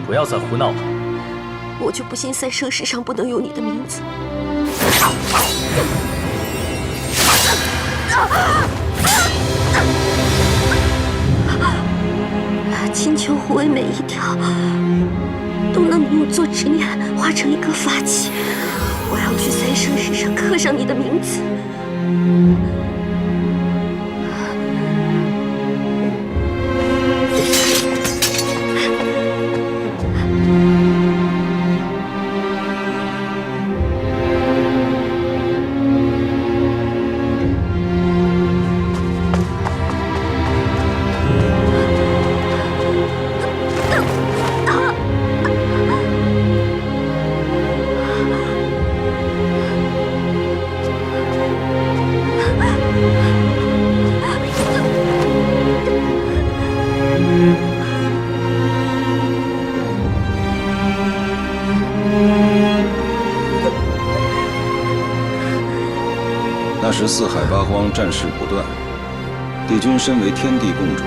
不要再胡闹了。我就不信三生石上不能有你的名字。金秋护卫每一条都能用作执念化成一个法器，我要去三生石上刻上你的名字。那时四海八荒，战事不断。帝君身为天地共主，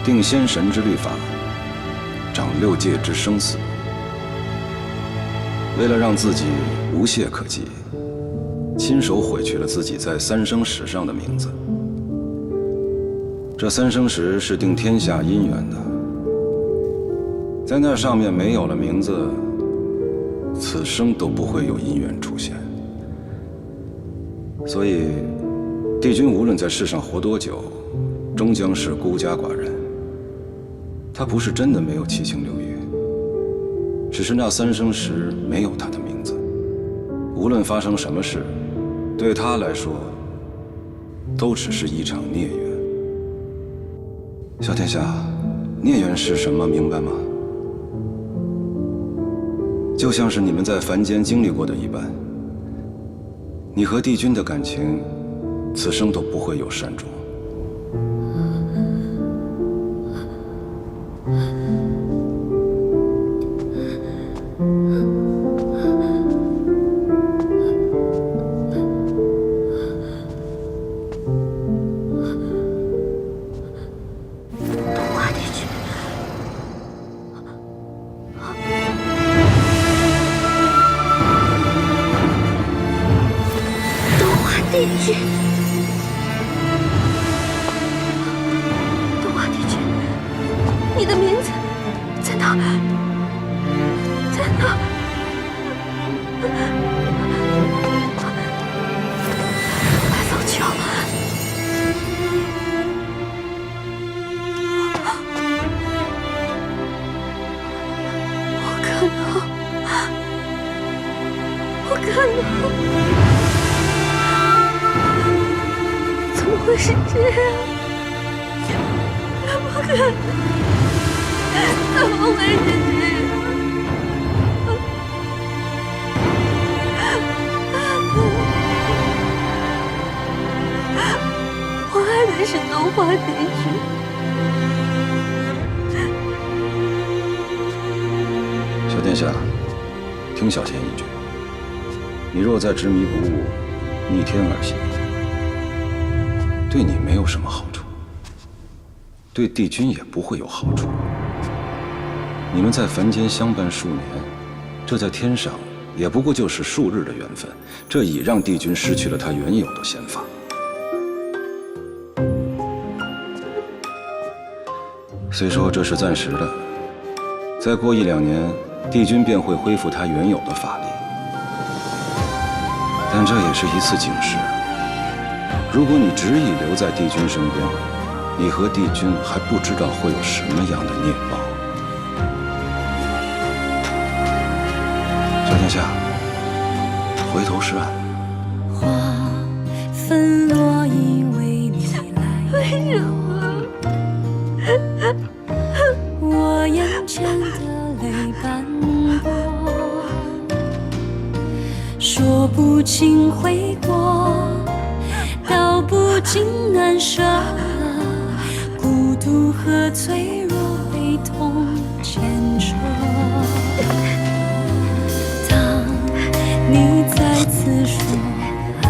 定仙神之律法，掌6界之生死。为了让自己无懈可击，亲手毁去了自己在三生石上的名字。这三生石是定天下姻缘的，在那上面没有了名字，此生都不会有姻缘出现。所以，帝君无论在世上活多久，终将是孤家寡人。他不是真的没有七情六欲，只是那三生石没有他的名字。无论发生什么事，对他来说，都只是一场孽缘。小天下，孽缘是什么？明白吗？就像是你们在凡间经历过的一般。你和帝君的感情，此生都不会有善终。帝君，东华帝君，你的名字在哪？在哪？百方桥，我看到。怎么会是这样？不可能！怎么会是这样？我爱的是东华帝君。小殿下，听小仙一句：你若再执迷不悟，逆天而行，对你没有什么好处，对帝君也不会有好处。你们在凡间相伴数年，这在天上也不过就是数日的缘分，这已让帝君失去了他原有的仙法。虽说这是暂时的，再过1、2年，帝君便会恢复他原有的法力，但这也是一次警示。如果你执意留在帝君身边，你和帝君还不知道会有什么样的孽报。小天下，回头是岸。花纷落，因为你来。为什么？我眼前的泪斑驳，说不清悔过。道不尽难舍，孤独和脆弱被痛牵扯。当你再次说爱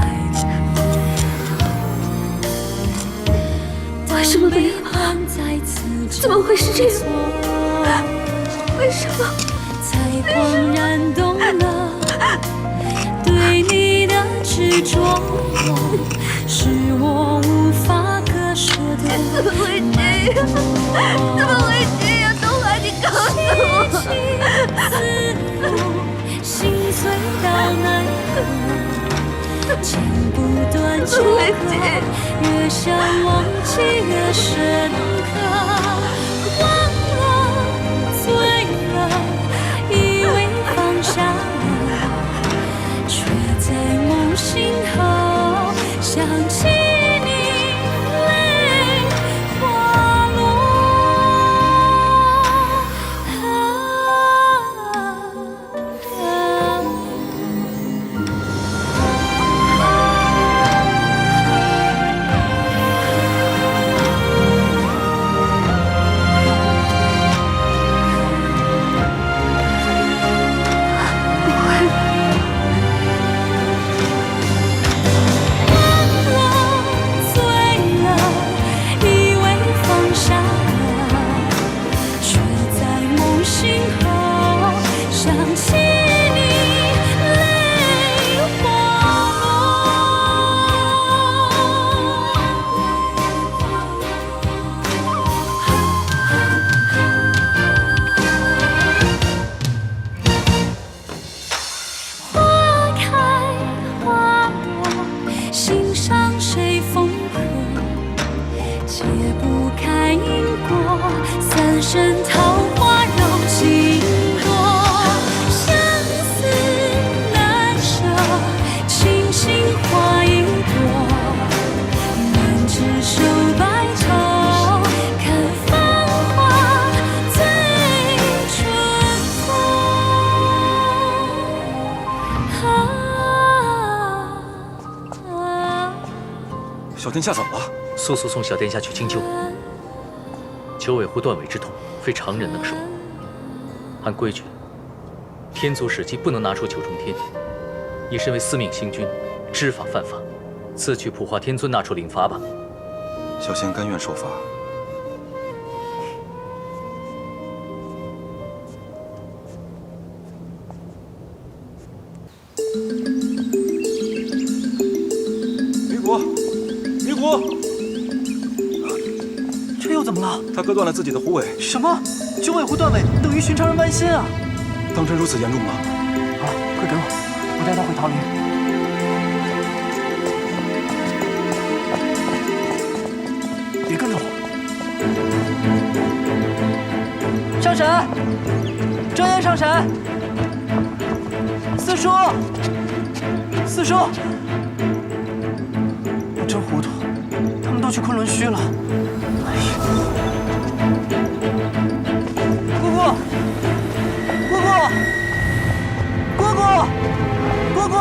我，为什么没有？再次怎么会是这样？为什么？才恍然懂了，对你的执着是我无法割舍的。怎么会这样？怎么会这样？东海，你告诉我。心碎到哪刻，剪不断纠葛，越想忘记越深刻。忘了，醉了，以为放下了，却在梦醒后想起你，泪滑落。小殿下怎么了？速送小殿下去清秋。九尾狐断尾之痛，非常人能受。按规矩，天族使姬不能拿出九重天。你身为司命星君，知法犯法，赐去普化天尊拿出领罚吧。小仙甘愿受罚。米谷，米谷，这又怎么了？他割断了自己的狐尾。什么？九尾狐断尾等于寻常人剜心啊！当真如此严重吗？好了，快给我，我带他回桃林。别跟着我。上神，睁眼上神。四叔，四叔，我真糊涂，他们都去昆仑虚了。哎呀，姑姑，姑姑，姑姑，姑姑！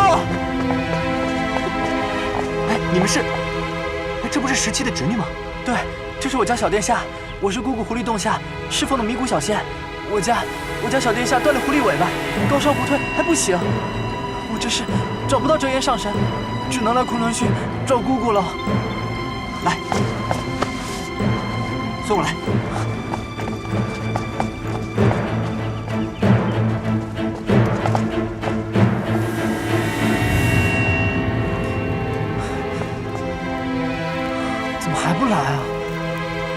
哎，你们是？哎，这不是17的侄女吗？对，这是我家小殿下，我是姑姑狐狸洞下侍奉的迷谷小仙。我家小殿下断了狐狸尾巴，高烧不退，还不醒。我这是找不到遮颜上神，只能来昆仑虚找姑姑了。来，随我来。怎么还不来啊？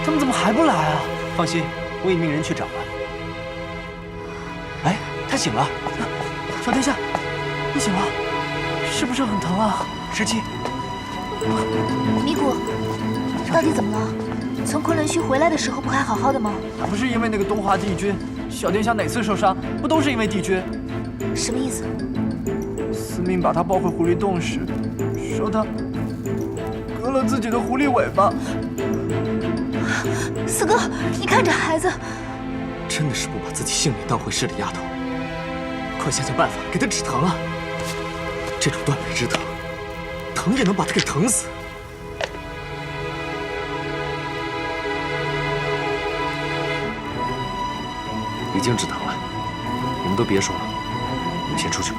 他们怎么还不来啊？放心，我已命人去找了。哎，他醒了。小殿下，你醒了，是不是很疼啊？17。迷谷，到底怎么了？从昆仑虚回来的时候不还好好的吗？不是因为那个东华帝君，小殿下哪次受伤，不都是因为帝君？什么意思？司命把他抱回狐狸洞时，说他割了自己的狐狸尾巴。四哥，你看这孩子，真的是不把自己性命当回事的丫头！快想想办法给她止疼啊！这种断尾之疼，疼也能把她给疼死。已经止疼了，你们都别说了，你们先出去吧。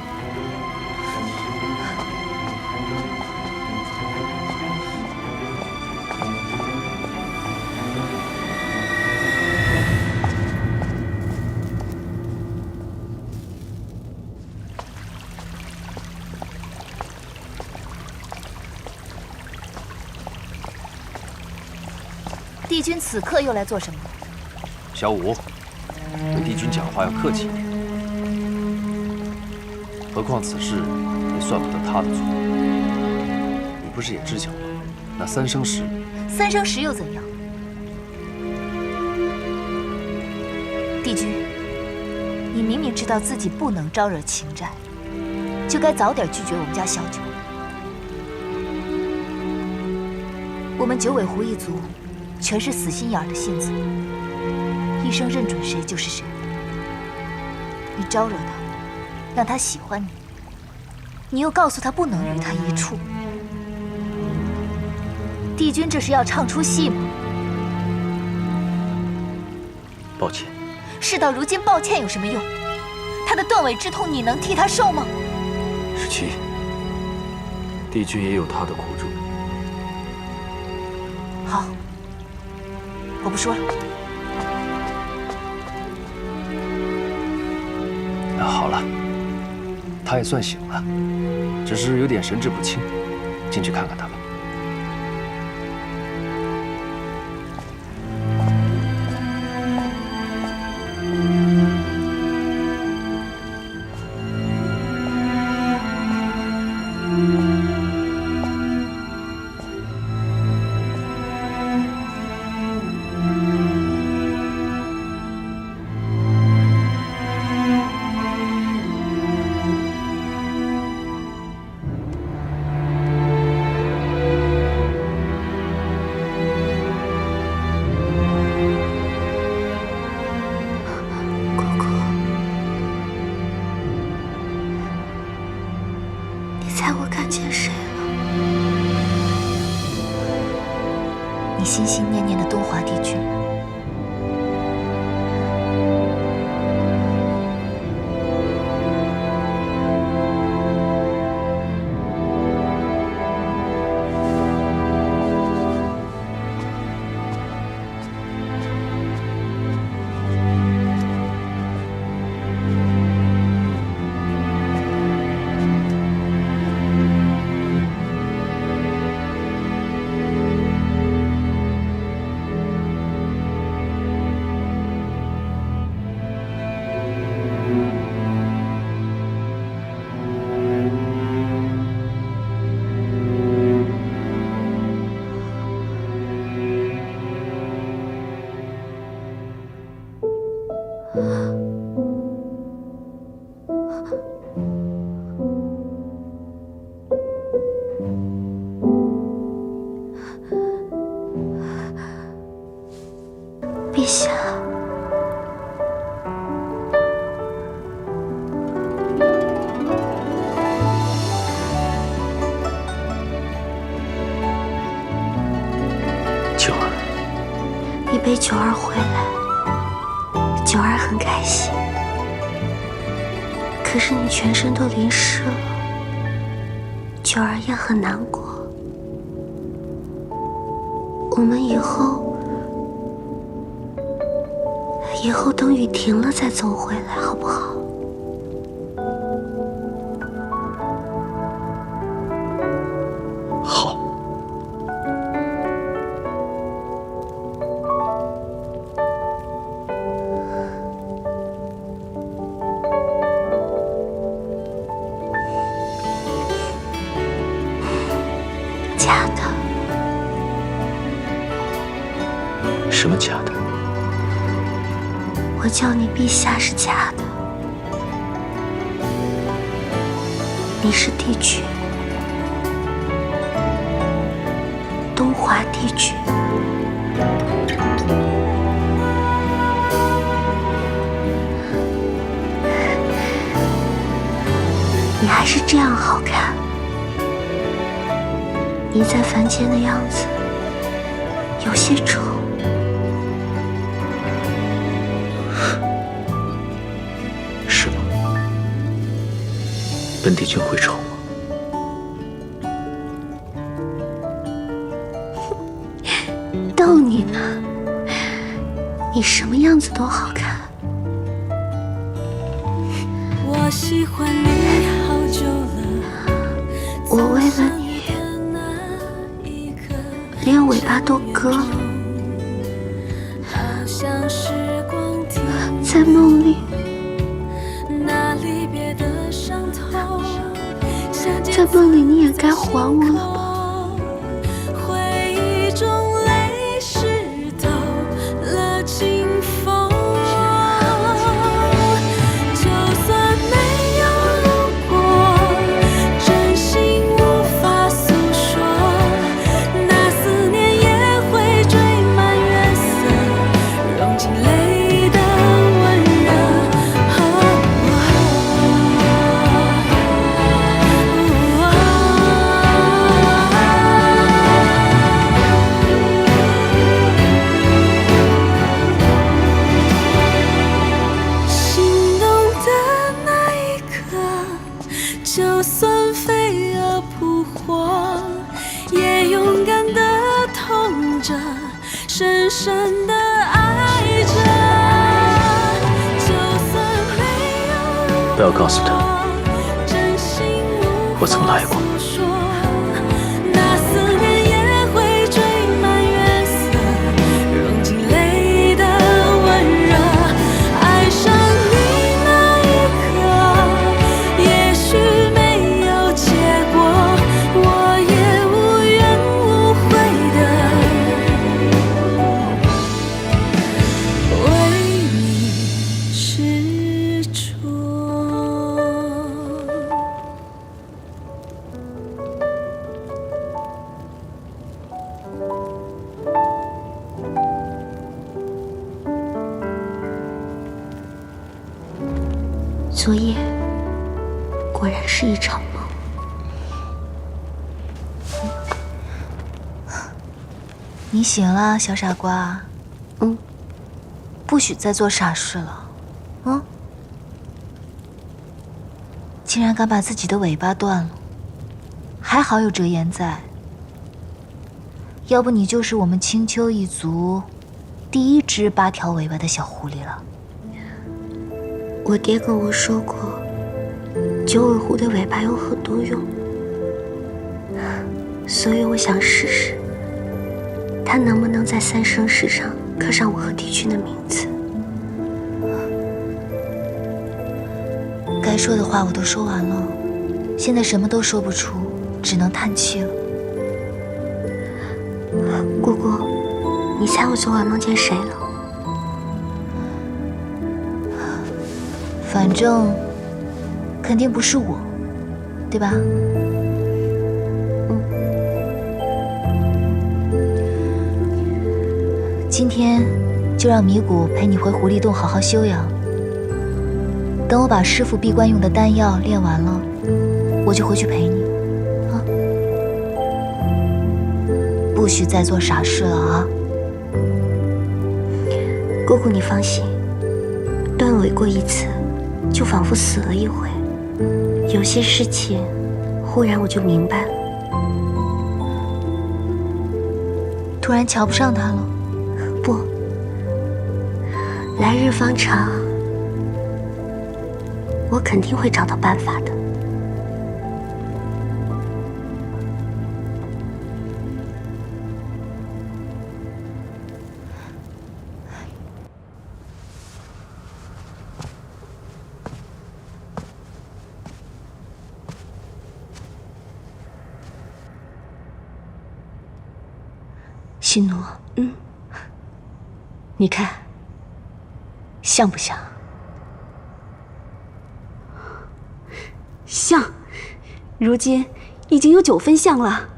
帝君此刻又来做什么？小五，对帝君讲话要客气一点。何况此事也算不得他的错。你不是也知晓吗？那三生石，三生石又怎样？帝君，你明明知道自己不能招惹情债，就该早点拒绝我们家小九。我们九尾狐一族全是死心眼儿的性子，一生认准谁就是谁。你招惹他，让他喜欢你，你又告诉他不能与他一处。帝君这是要唱出戏吗？抱歉。事到如今，抱歉有什么用？他的断尾之痛，你能替他受吗17，帝君也有他的苦衷。好，我不说了。那好了，他也算醒了，只是有点神志不清，进去看看他吧。猜我看见谁了？你心心念念的东华帝君。陛下，九儿，你陪九儿回来，九儿很开心。可是你全身都淋湿了，九儿也很难过。我们以后等雨停了再走回来，好不好？好。假的。什么假的？我叫你陛下是假的，你是帝君，东华帝君。你还是这样好看，你在凡间的样子有些丑。是吗？本帝君会丑吗？逗你呢，你什么样子都好看。我喜欢你好久了，我为了你连尾巴都割了。在梦里，在梦里你也该还我了吧？就算飞蛾扑火，也勇敢地痛着，深深地爱着。就算没有不要告诉他，我曾来过。那思念也会追满月色，融进泪的温热。爱上你那一刻，也许没有结果，我也无怨无悔的为你执着。昨夜果然是一场梦。你醒了，小傻瓜。嗯，不许再做傻事了。嗯，竟然敢把自己的尾巴断了，还好有折颜在，要不你就是我们青丘一族第一只8条尾巴的小狐狸了。我爹跟我说过，九尾狐的尾巴有很多用，所以我想试试，它能不能在3生石上刻上我和帝君的名字。该说的话我都说完了，现在什么都说不出，只能叹气了。姑姑，你猜我昨晚梦见谁了？反正肯定不是我，对吧？今天就让米谷陪你回狐狸洞好好休养。等我把师傅闭关用的丹药炼完了，我就回去陪你。啊，不许再做傻事了啊！姑姑，你放心，断尾过一次，就仿佛死了一回。有些事情，忽然我就明白了。突然瞧不上他了？不，来日方长，我肯定会找到办法的。西奴，你看，像不像？像，如今已经有9分像了。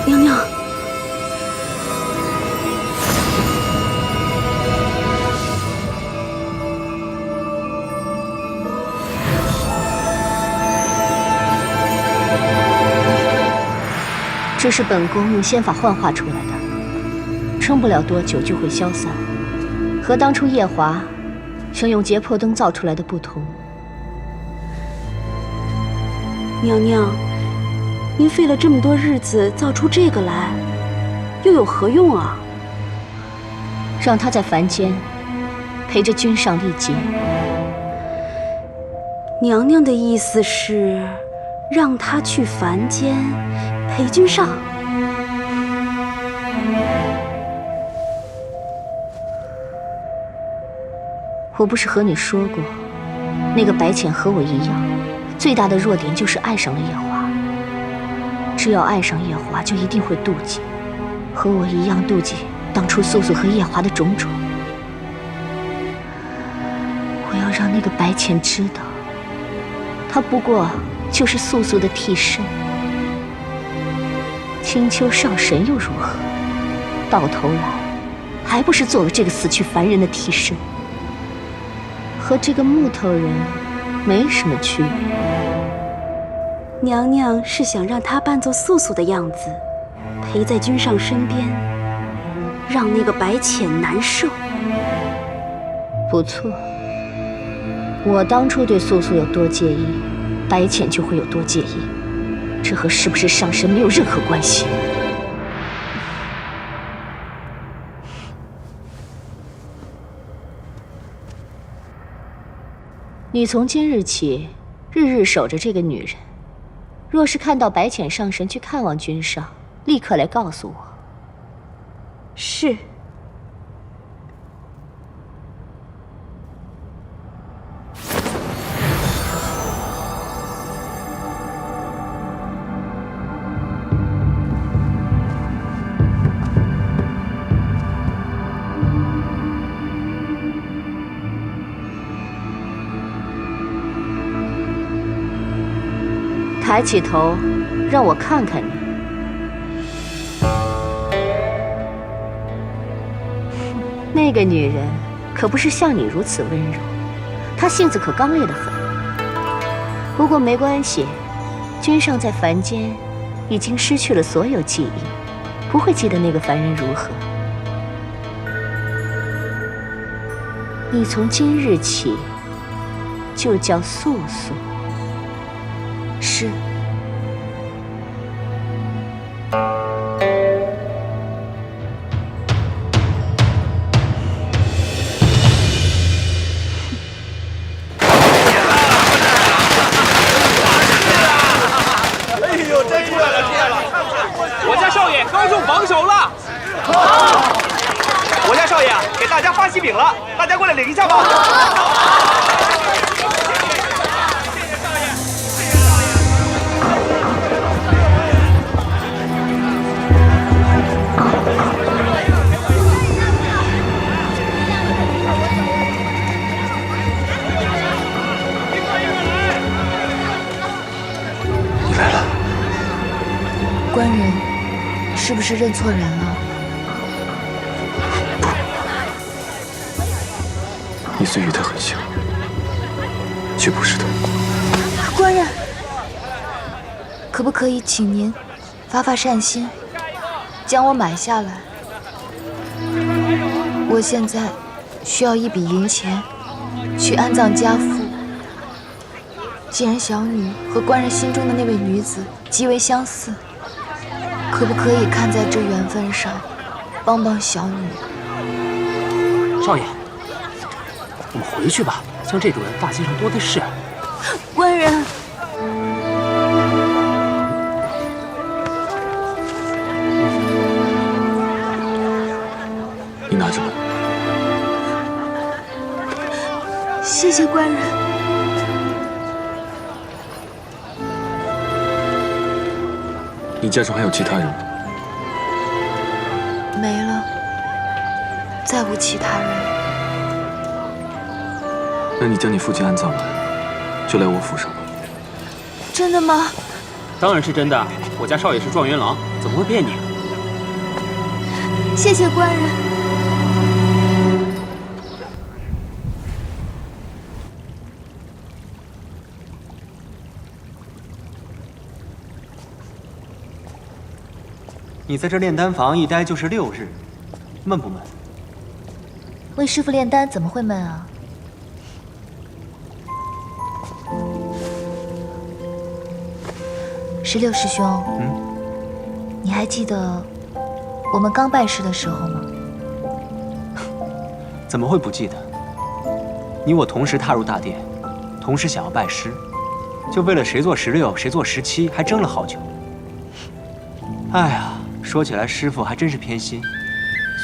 娘娘。这是本宫用仙法幻化出来的，撑不了多久就会消散，和当初夜华想用劫魄灯造出来的不同。娘娘，您费了这么多日子造出这个来，又有何用啊？让他在凡间陪着君上历劫。娘娘的意思是，让他去凡间陪君上。我不是和你说过，那个白浅和我一样，最大的弱点就是爱上了夜华。只要爱上夜华，就一定会妒忌，和我一样妒忌当初素素和夜华的种种。我要让那个白浅知道，他不过就是素素的替身。青丘上神又如何？到头来，还不是做了这个死去凡人的替身。和这个木头人没什么区别。娘娘是想让他扮作素素的样子，陪在君上身边，让那个白浅难受。不错，我当初对素素有多介意，白浅就会有多介意，这和是不是上神没有任何关系。你从今日起，日日守着这个女人。若是看到白浅上神去看望君上，立刻来告诉我。是。抬起头，让我看看你。那个女人可不是像你如此温柔，她性子可刚烈得很。不过没关系，君上在凡间已经失去了所有记忆，不会记得那个凡人如何。你从今日起就叫素素。是。哎呦，真过了天了！我家少爷刚中榜首了。我家少爷给大家发喜饼了，大家过来领一下吧。官人，是不是认错人了？你虽与他很像，却不是他。官人，可不可以请您发发善心，将我买下来？我现在需要一笔银钱，去安葬家父。既然小女和官人心中的那位女子极为相似，可不可以看在这缘分上，帮帮小女？少爷，我们回去吧，像这种人大街上多的是。官人，你拿着吧。谢谢官人。你家中还有其他人吗？没了，再无其他人。那你将你父亲安葬完，就来我府上吧。真的吗？当然是真的，我家少爷是状元郎，怎么会骗你？谢谢官人。你在这炼丹房一待就是6日，闷不闷？为师傅炼丹怎么会闷啊？16师兄，你还记得我们刚拜师的时候吗？怎么会不记得？你我同时踏入大殿，同时想要拜师，就为了谁做16，谁做17，还争了好久。哎呀，说起来师傅还真是偏心，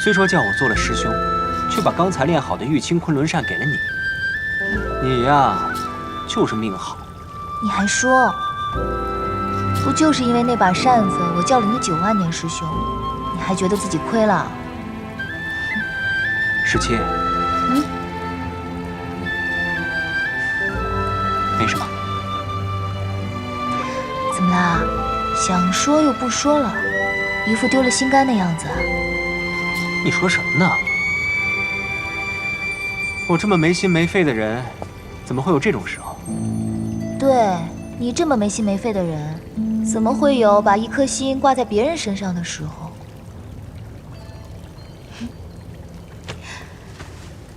虽说叫我做了师兄，却把刚才练好的玉清昆仑扇给了你。你呀，就是命好。你还说，不就是因为那把扇子，我叫了你9万年师兄，你还觉得自己亏了17，没什么。怎么啦？想说又不说了，一副丢了心肝的样子。你说什么呢？我这么没心没肺的人，怎么会有这种时候？对，你这么没心没肺的人，怎么会有把一颗心挂在别人身上的时候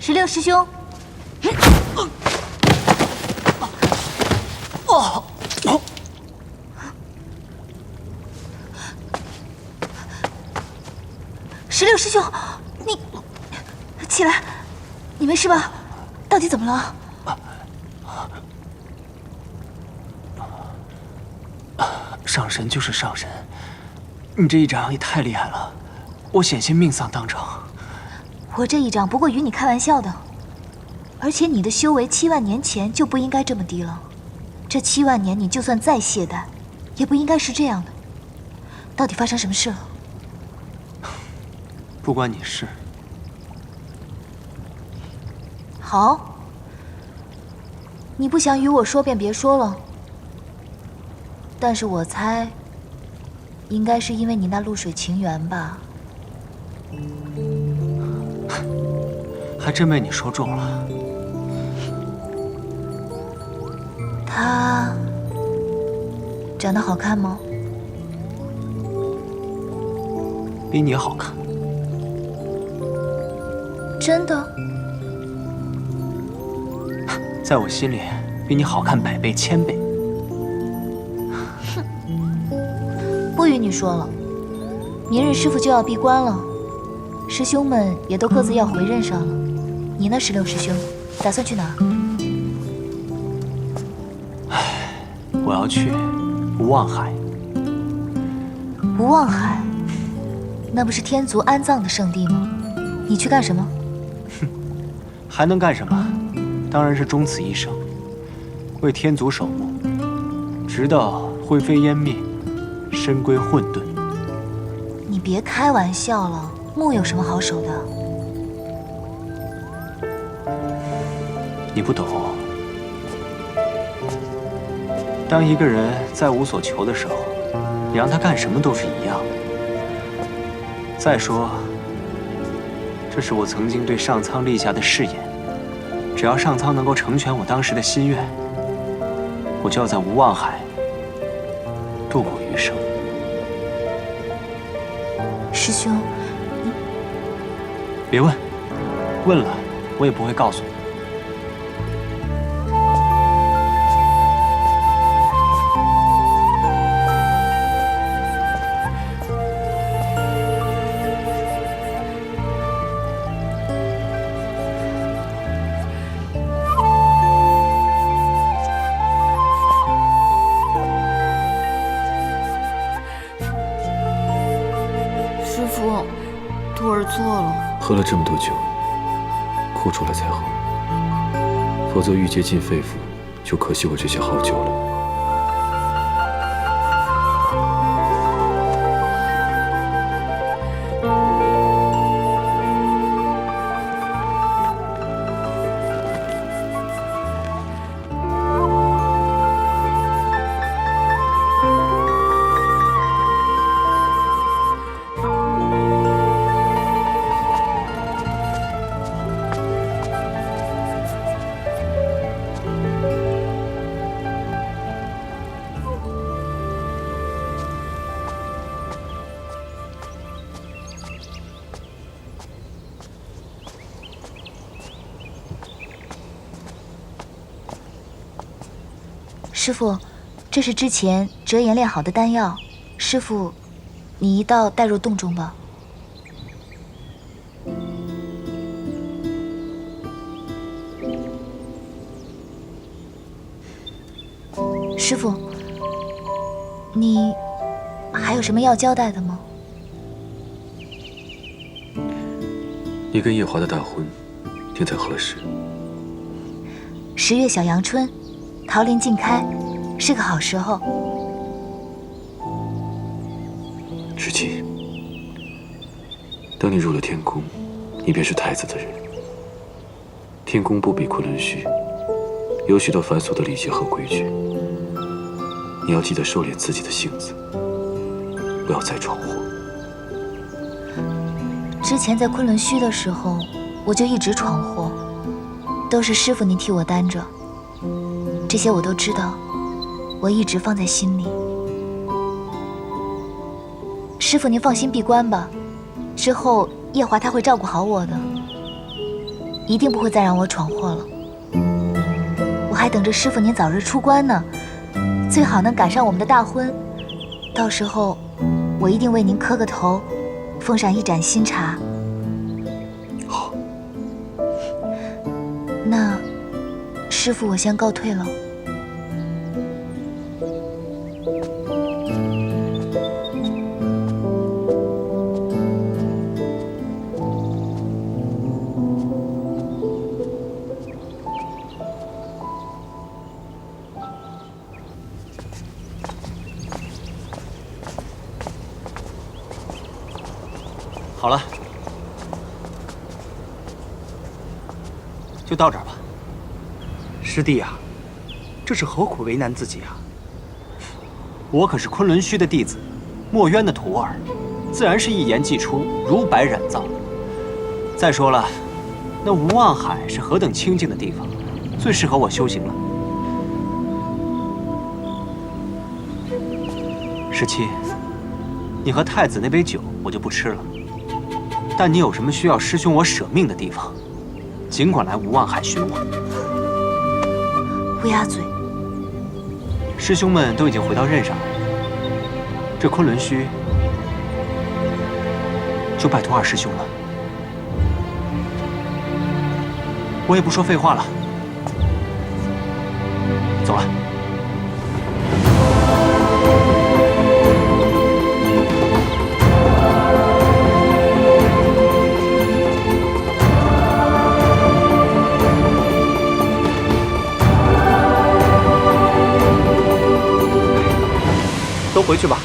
？16师兄，16师兄，你起来，你没事吧？到底怎么了？上神就是上神，你这一掌也太厉害了，我险些命丧当场。我这一掌不过与你开玩笑的，而且你的修为7万年前就不应该这么低了。这7万年，你就算再懈怠，也不应该是这样的。到底发生什么事了？不关你事。好，你不想与我说便别说了。但是我猜，应该是因为你那露水情缘吧。还真被你说中了。她长得好看吗？比你好看。真的？在我心里，比你好看100倍、1000倍。不与你说了，明日师傅就要闭关了，师兄们也都各自要回任上了。你呢，16师兄，打算去哪儿？我要去无望海。无望海，那不是天族安葬的圣地吗？你去干什么？还能干什么？当然是终此一生，为天族守墓，直到灰飞烟灭，身归混沌。你别开玩笑了，墓有什么好守的？你不懂。当一个人再无所求的时候，你让他干什么都是一样的。再说，这是我曾经对上苍立下的誓言，只要上苍能够成全我当时的心愿，我就要在无望海度过余生。师兄，你别问，问了我也不会告诉你。师傅，徒儿错了。喝了这么多酒，哭出来才好，否则郁结进肺腑，就可惜我这些好酒了。师傅，这是之前折颜炼好的丹药，师傅，你一道带入洞中吧。师父，你还有什么要交代的吗？你跟夜华的大婚定在何时？10月小阳春，桃林尽开，是个好时候。17，当你入了天宫，你便是太子的人。天宫不比昆仑虚，有许多繁琐的礼节和规矩。你要记得收敛自己的性子，不要再闯祸。之前在昆仑虚的时候，我就一直闯祸，都是师父您替我担着。这些我都知道，我一直放在心里。师父您放心闭关吧，之后夜华他会照顾好我的，一定不会再让我闯祸了。我还等着师父您早日出关呢，最好能赶上我们的大婚，到时候我一定为您磕个头，奉上一盏新茶。好，那师父我先告退了。好了，就到这儿吧。师弟啊，这是何苦为难自己啊？我可是昆仑虚的弟子，墨渊的徒儿，自然是一言既出，如白染皂。再说了，那无望海是何等清静的地方，最适合我修行了。17，你和太子那杯酒我就不吃了。但你有什么需要师兄我舍命的地方，尽管来无望海寻我。乌鸦嘴！师兄们都已经回到任上了，这昆仑虚就拜托二师兄了。我也不说废话了，走了。都回去吧。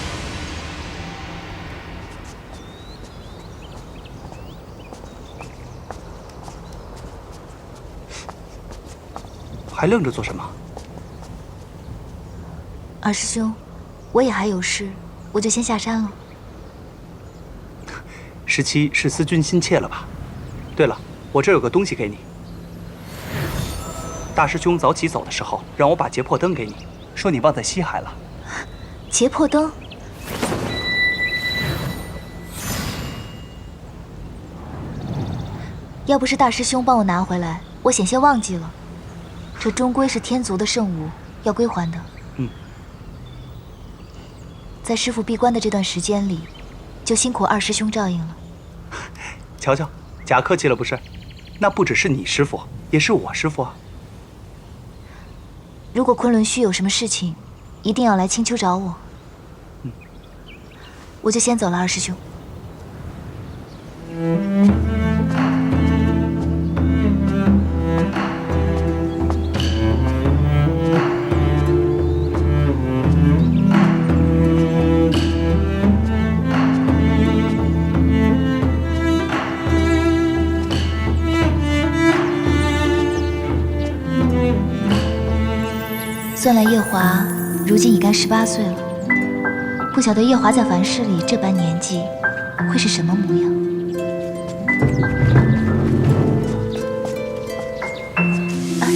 还愣着做什么？二师兄，我也还有事，我就先下山了。17是思君心切了吧？对了，我这有个东西给你。大师兄早起走的时候，让我把劫魄灯给你，说你忘在西海了。劫魄灯，要不是大师兄帮我拿回来，我险些忘记了。这终归是天族的圣物，要归还的。在师父闭关的这段时间里，就辛苦二师兄照应了。瞧瞧，假客气了不是？那不只是你师父，也是我师父啊。如果昆仑虚有什么事情，一定要来青丘找我。我就先走了，二师兄。算来夜华如今已该18岁了，不晓得夜华在凡世里这般年纪会是什么模样。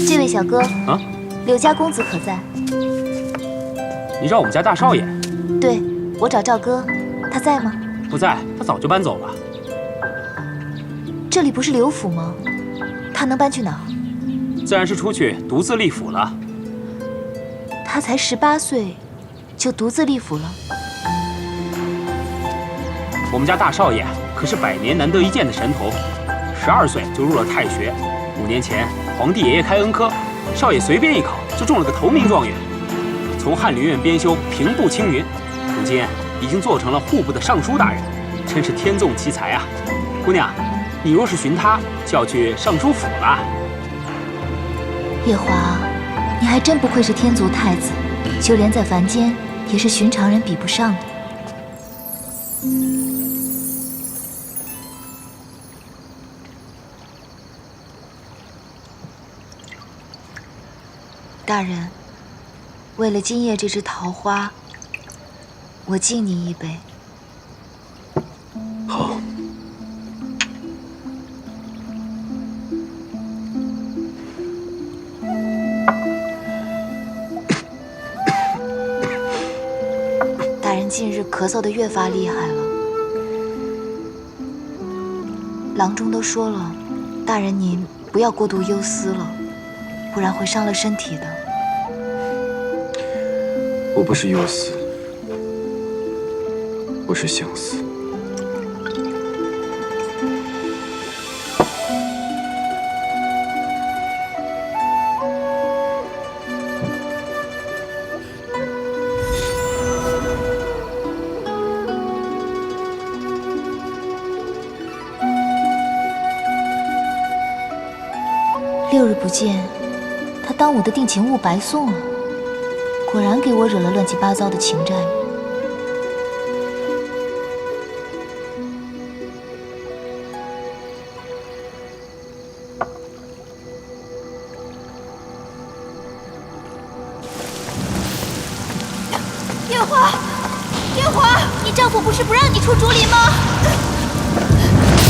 这位小哥，柳家公子可在？你找我们家大少爷？对，我找赵哥，他在吗？不在，他早就搬走了。这里不是刘府吗？他能搬去哪儿？自然是出去独自立府了。他才18岁，就独自立府了。我们家大少爷可是100年难得一见的神童，12岁就入了太学。5年前，皇帝爷爷开恩科，少爷随便一考就中了个头名状元。从翰林院编修平步青云，如今已经做成了户部的尚书大人，真是天纵奇才啊！姑娘，你若是寻他，就要去尚书府了。夜华，你还真不愧是天族太子，就连在凡间也是寻常人比不上的。大人，为了今夜这枝桃花，我敬你一杯。好。大人近日咳嗽得越发厉害了，郎中都说了，大人您不要过度忧思了，不然会伤了身体的。我不是忧思，我是相思。6日不见，他当我的定情物白送了，果然给我惹了乱七八糟的情债。夜华，夜华，你丈夫不是不让你出竹林吗？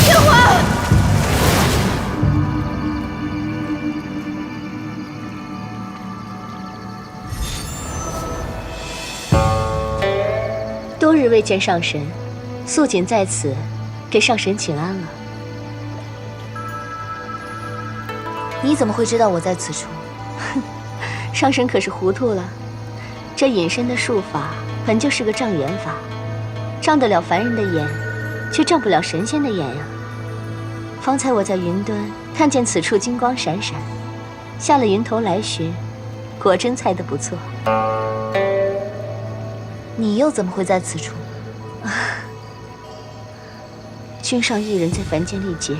夜华。多日未见上神，素锦在此给上神请安了。你怎么会知道我在此处？上神可是糊涂了，这隐身的术法本就是个障眼法，障得了凡人的眼，却障不了神仙的眼呀。方才我在云端看见此处金光闪闪，下了云头来寻，果真猜得不错。你又怎么会在此处？君上一人在凡间历劫，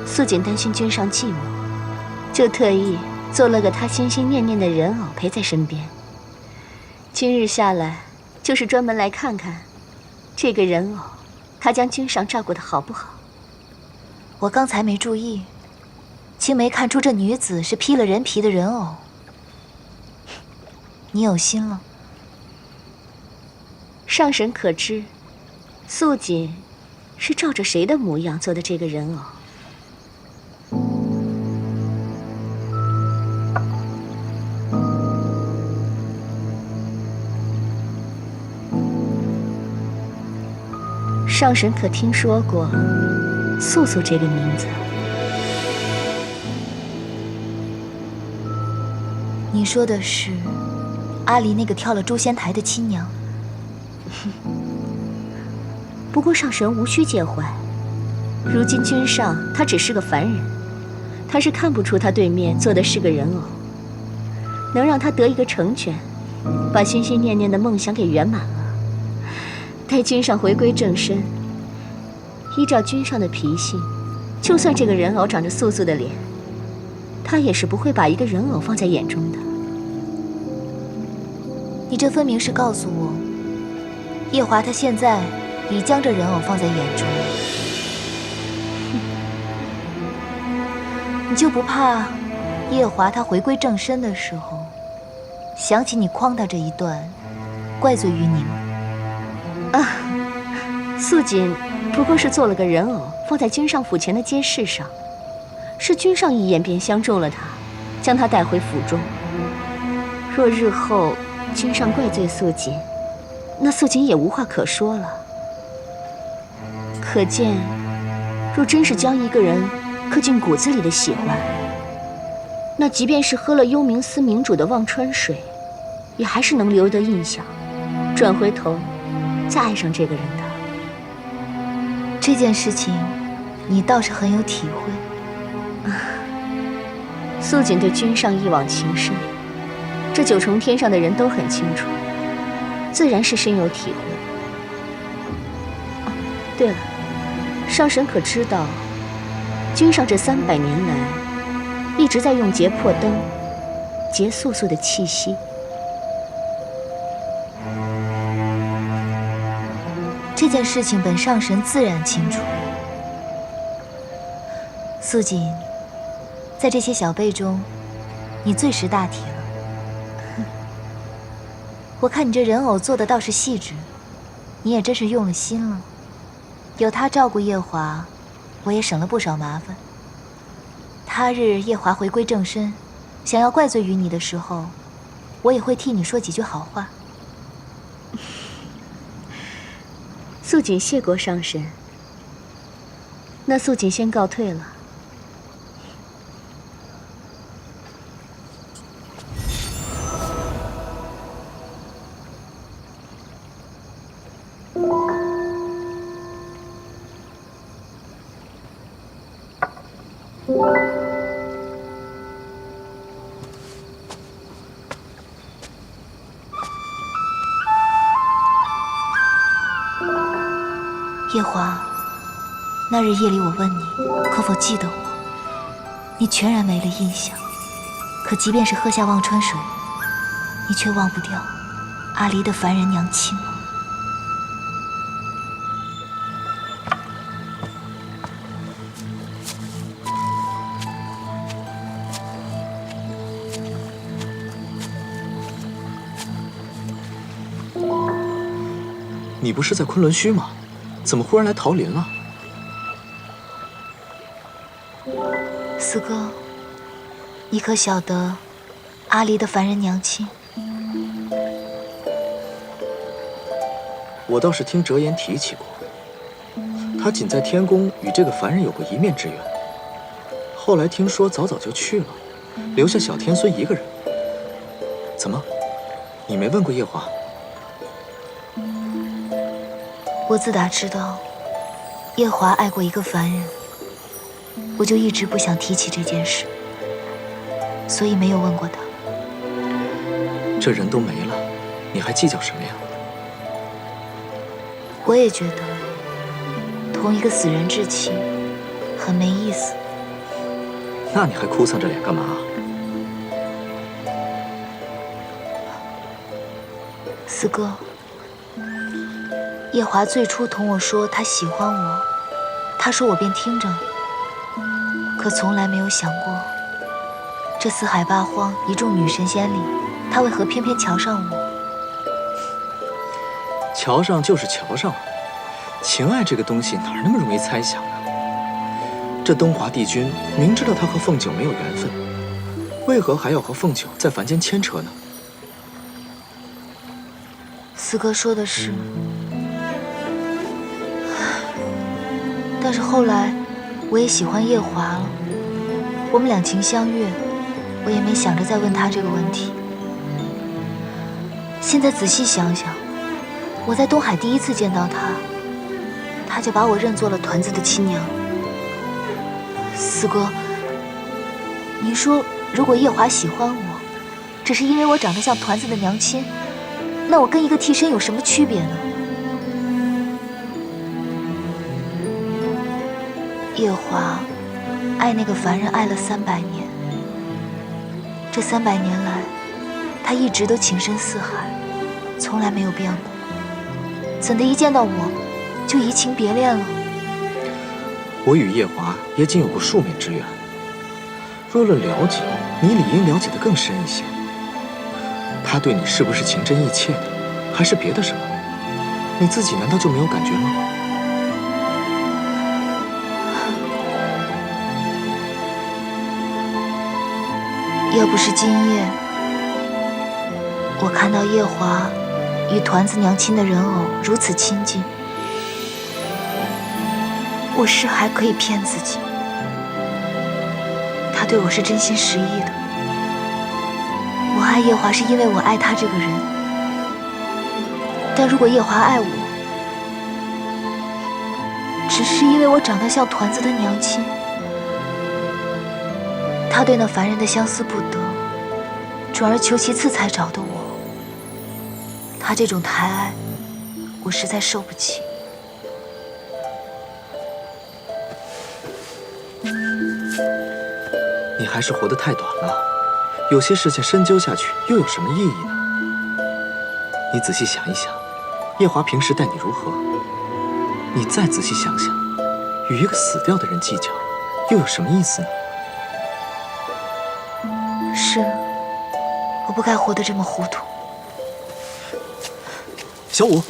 素锦担心君上寂寞，就特意做了个他心心念念的人偶陪在身边。今日下来，就是专门来看看这个人偶，他将君上照顾得好不好？我刚才没注意，竟没看出这女子是披了人皮的人偶。你有心了。上神可知，素锦是照着谁的模样做的这个人偶？上神可听说过素素这个名字？你说的是阿离那个跳了诛仙台的亲娘？不过上神无需介怀，如今君上他只是个凡人，他是看不出他对面坐的是个人偶，能让他得一个成全，把心心念念的梦想给圆满了。待君上回归正身，依照君上的脾性，就算这个人偶长着素素的脸，他也是不会把一个人偶放在眼中的。你这分明是告诉我，夜华他现在已将这人偶放在眼中了。你就不怕夜华他回归正身的时候，想起你诓他这一段，怪罪于你吗？啊，素锦不过是做了个人偶，放在君上府前的街市上，是君上一眼便相中了他，将他带回府中。若日后君上怪罪素锦，那素锦也无话可说了。可见，若真是将一个人刻进骨子里的喜欢，那即便是喝了幽冥司明主的忘川水，也还是能留得印象，转回头再爱上这个人的。这件事情，你倒是很有体会。素锦对君上一往情深，这九重天上的人都很清楚，自然是深有体会。哦，对了，上神可知道，君上这300年来，一直在用劫破灯，劫素素的气息。这件事情本上神自然清楚。素锦，在这些小辈中，你最识大体了。我看你这人偶做的倒是细致，你也真是用了心了。有他照顾夜华，我也省了不少麻烦。他日夜华回归正身，想要怪罪于你的时候，我也会替你说几句好话。素锦谢过上神，那素锦先告退了。夜华，那日夜里我问你可否记得我，你全然没了印象。可即便是喝下忘川水，你却忘不掉阿离的凡人娘亲吗？你不是在昆仑虚吗？怎么忽然来桃林了？四哥，你可晓得阿离的凡人娘亲？我倒是听折颜提起过，他仅在天宫与这个凡人有过一面之缘，后来听说早就去了，留下小天孙一个人。怎么，你没问过夜华？我自打知道夜华爱过一个凡人，我就一直不想提起这件事，所以没有问过他。这人都没了，你还计较什么呀？我也觉得同一个死人置气很没意思。那你还哭丧着脸干嘛？四哥，夜华最初同我说他喜欢我，他说我便听着，可从来没有想过，这四海八荒一众女神仙里，他为何偏偏瞧上我？瞧上就是瞧上了，情爱这个东西哪那么容易猜想啊？这东华帝君明知道他和凤九没有缘分，为何还要和凤九在凡间牵扯呢？四哥说的是，但是后来我也喜欢夜华了，我们两情相悦，我也没想着再问他这个问题。现在仔细想想，我在东海第一次见到他，他就把我认作了团子的亲娘。四哥，您说如果夜华喜欢我，只是因为我长得像团子的娘亲，那我跟一个替身有什么区别呢？夜华爱那个凡人爱了300年，这300年来，他一直都情深似海，从来没有变过。怎的一见到我，就移情别恋了？我与夜华也仅有过数面之缘，若论了解，你理应了解得更深一些。他对你是不是情真意切的，还是别的什么？你自己难道就没有感觉吗？要不是今夜，我看到夜华与团子娘亲的人偶如此亲近，我是还可以骗自己，他对我是真心实意的。我爱夜华是因为我爱他这个人，但如果夜华爱我，只是因为我长得像团子的娘亲，他对那凡人的相思不得，转而求其次才找的我。他这种抬爱，我实在受不起。你还是活得太短了，有些事情深究下去又有什么意义呢？你仔细想一想，夜华平时待你如何？你再仔细想想，与一个死掉的人计较，又有什么意思呢？是，我不该活得这么糊涂。小五，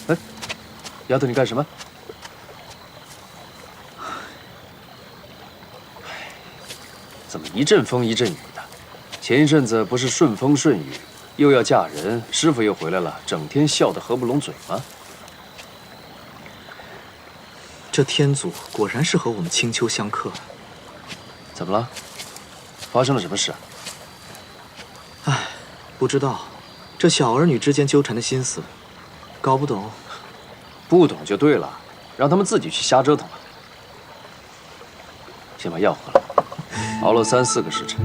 哎，丫头，你干什么？怎么一阵风一阵雨的？前一阵子不是顺风顺雨，又要嫁人，师傅又回来了，整天笑得合不拢嘴吗？这天祖果然是和我们青丘相克。怎么了？发生了什么事啊？唉，不知道。这小儿女之间纠缠的心思，搞不懂。不懂就对了，让他们自己去瞎折腾吧。先把药喝了，熬了3、4个时辰。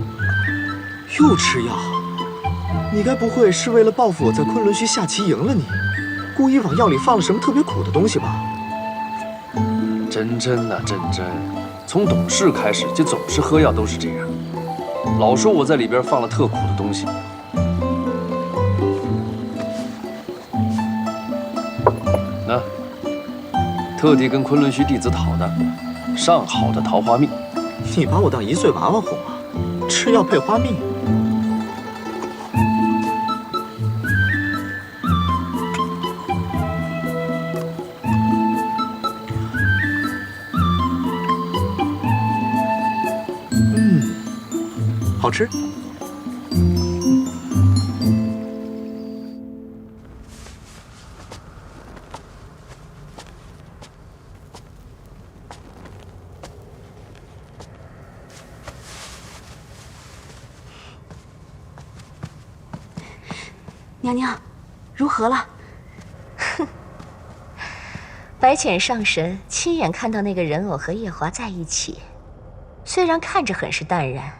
又吃药？你该不会是为了报复我在昆仑虚下棋赢了你，故意往药里放了什么特别苦的东西吧？真真呐，真真，从懂事开始就总是喝药都是这样，老说我在里边放了特苦的东西。那特地跟昆仑虚弟子讨的上好的桃花蜜。你把我当1岁娃娃哄啊？吃药配花蜜？好吃。娘娘，如何了？哼，白浅上神亲眼看到那个人偶和夜华在一起，虽然看着很是淡然，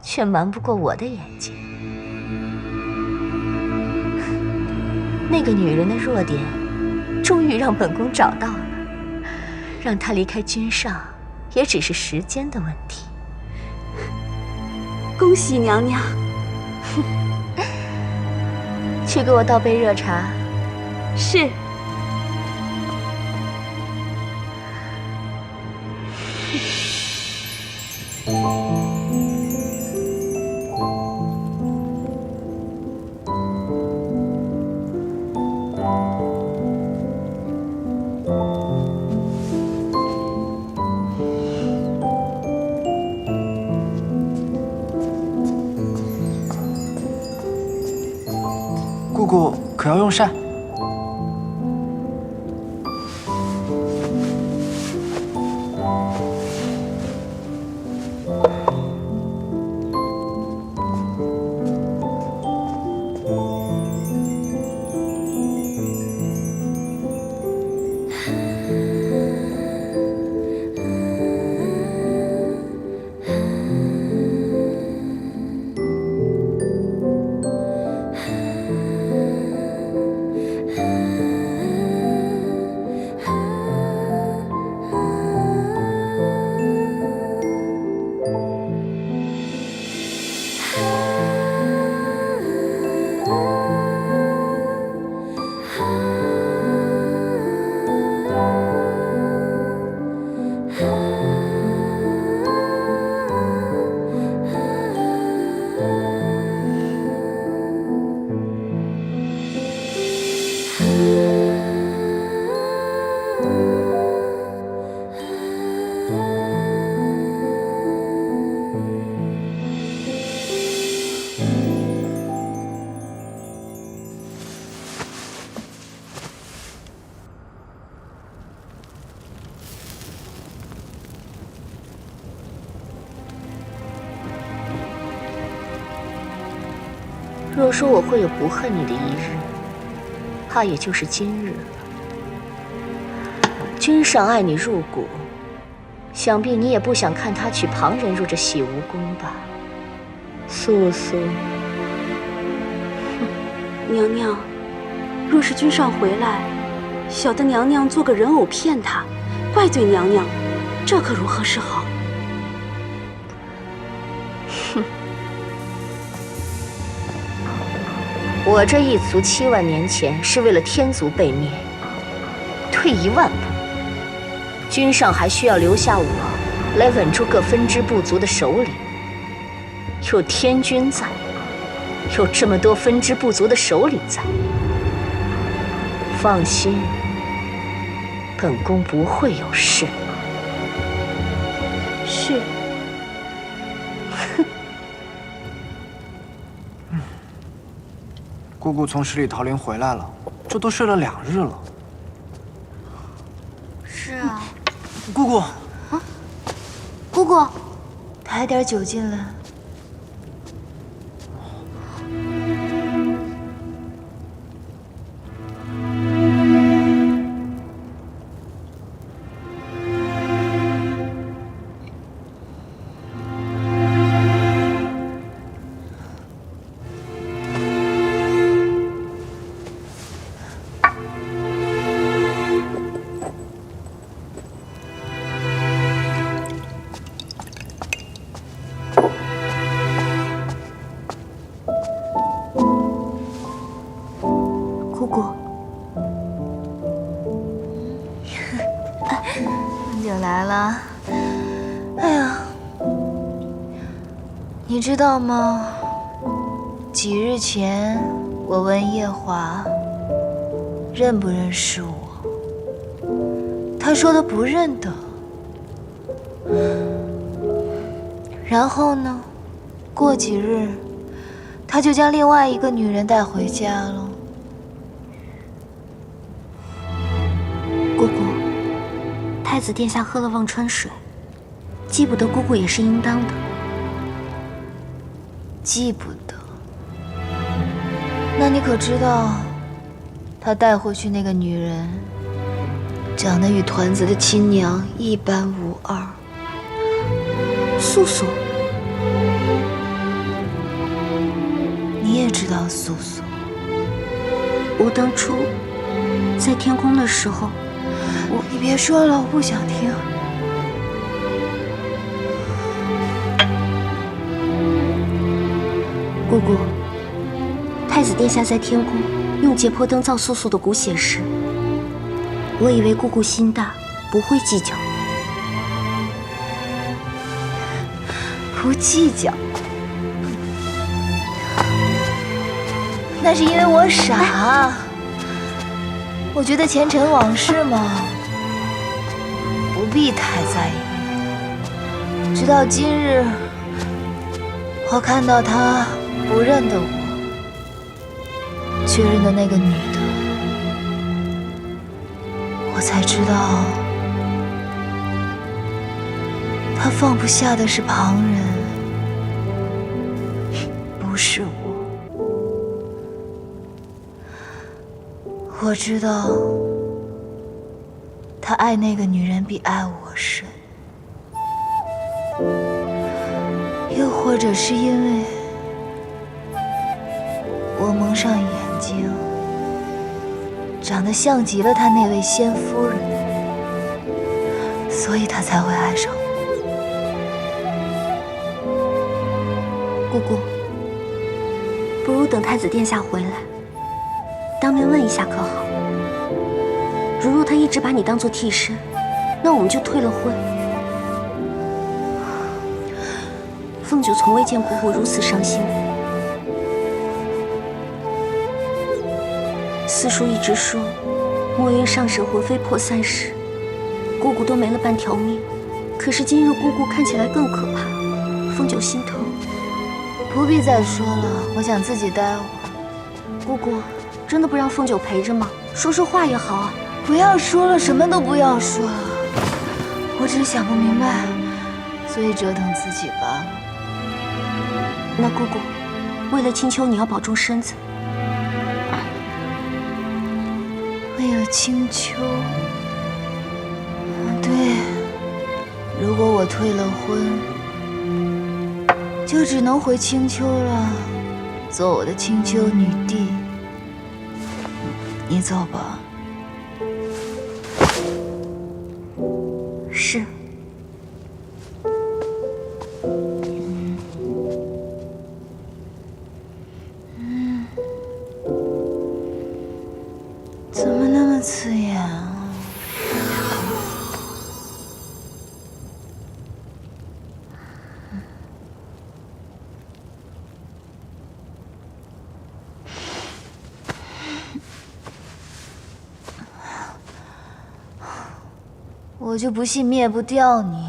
却瞒不过我的眼睛。那个女人的弱点，终于让本宫找到了，让她离开君上，也只是时间的问题。恭喜娘娘！去给我倒杯热茶。是。姑姑可要用膳？若说我会有不恨你的一日，怕也就是今日了。君上爱你入骨，想必你也不想看他娶旁人入这洗蜈宫吧？素素，娘娘，若是君上回来，小的娘娘做个人偶骗他，怪罪娘娘，这可如何是好？哼！我这一族7万年前是为了天族被灭，退1万步，君上还需要留下我来稳住各分支部族的首领。有天君在，有这么多分支部族的首领在，放心，本宫不会有事。是。姑姑从十里桃林回来了，这都睡了2日了。是啊，姑姑，姑姑，抬点酒进来。姑姑，温酒来了。哎呀，你知道吗？几日前我问夜华认不认识我，他说他不认得。然后呢，过几日他就将另外一个女人带回家了。姑姑，太子殿下喝了忘川水，记不得姑姑也是应当的。记不得？那你可知道，他带回去那个女人，长得与团子的亲娘一般无二。素素，你也知道素素？我当初在天宫的时候，你别说了，我不想听。姑姑，太子殿下在天宫用解剖灯造素素的骨血时，我以为姑姑心大，不会计较。不计较，那是因为我傻。我觉得前尘往事嘛，不必太在意。直到今日，我看到他不认得我，却认得那个女的，我才知道，他放不下的是旁人，不是我。我知道，他爱那个女人比爱我深，又或者是因为我蒙上眼睛，长得像极了他那位先夫人，所以他才会爱上我。姑姑，不如等太子殿下回来，当面问一下可好？如若他一直把你当做替身，那我们就退了婚。凤九从未见姑姑如此伤心。四叔一直说，墨渊上神魂飞魄散时，姑姑都没了半条命。可是今日姑姑看起来更可怕，凤九心疼。不必再说了，我想自己待会儿。姑姑，真的不让凤九陪着吗？说说话也好啊。不要说了，什么都不要说了。我只是想不明白，所以折腾自己罢了。那姑姑，为了青丘，你要保重身子。为了青丘，对，如果我退了婚，就只能回青丘了，做我的青丘女帝。你走吧。是。怎么那么刺眼啊？我就不信灭不掉你。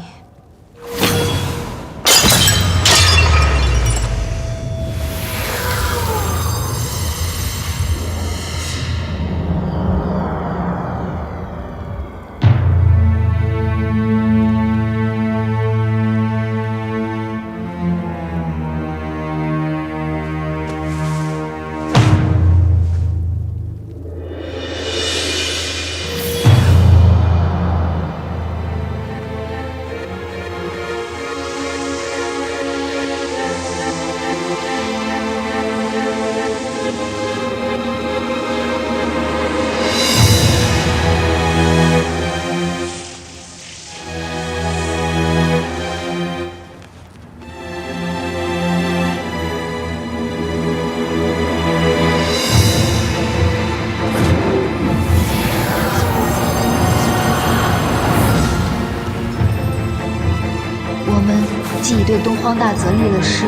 既已对东荒大泽立了誓，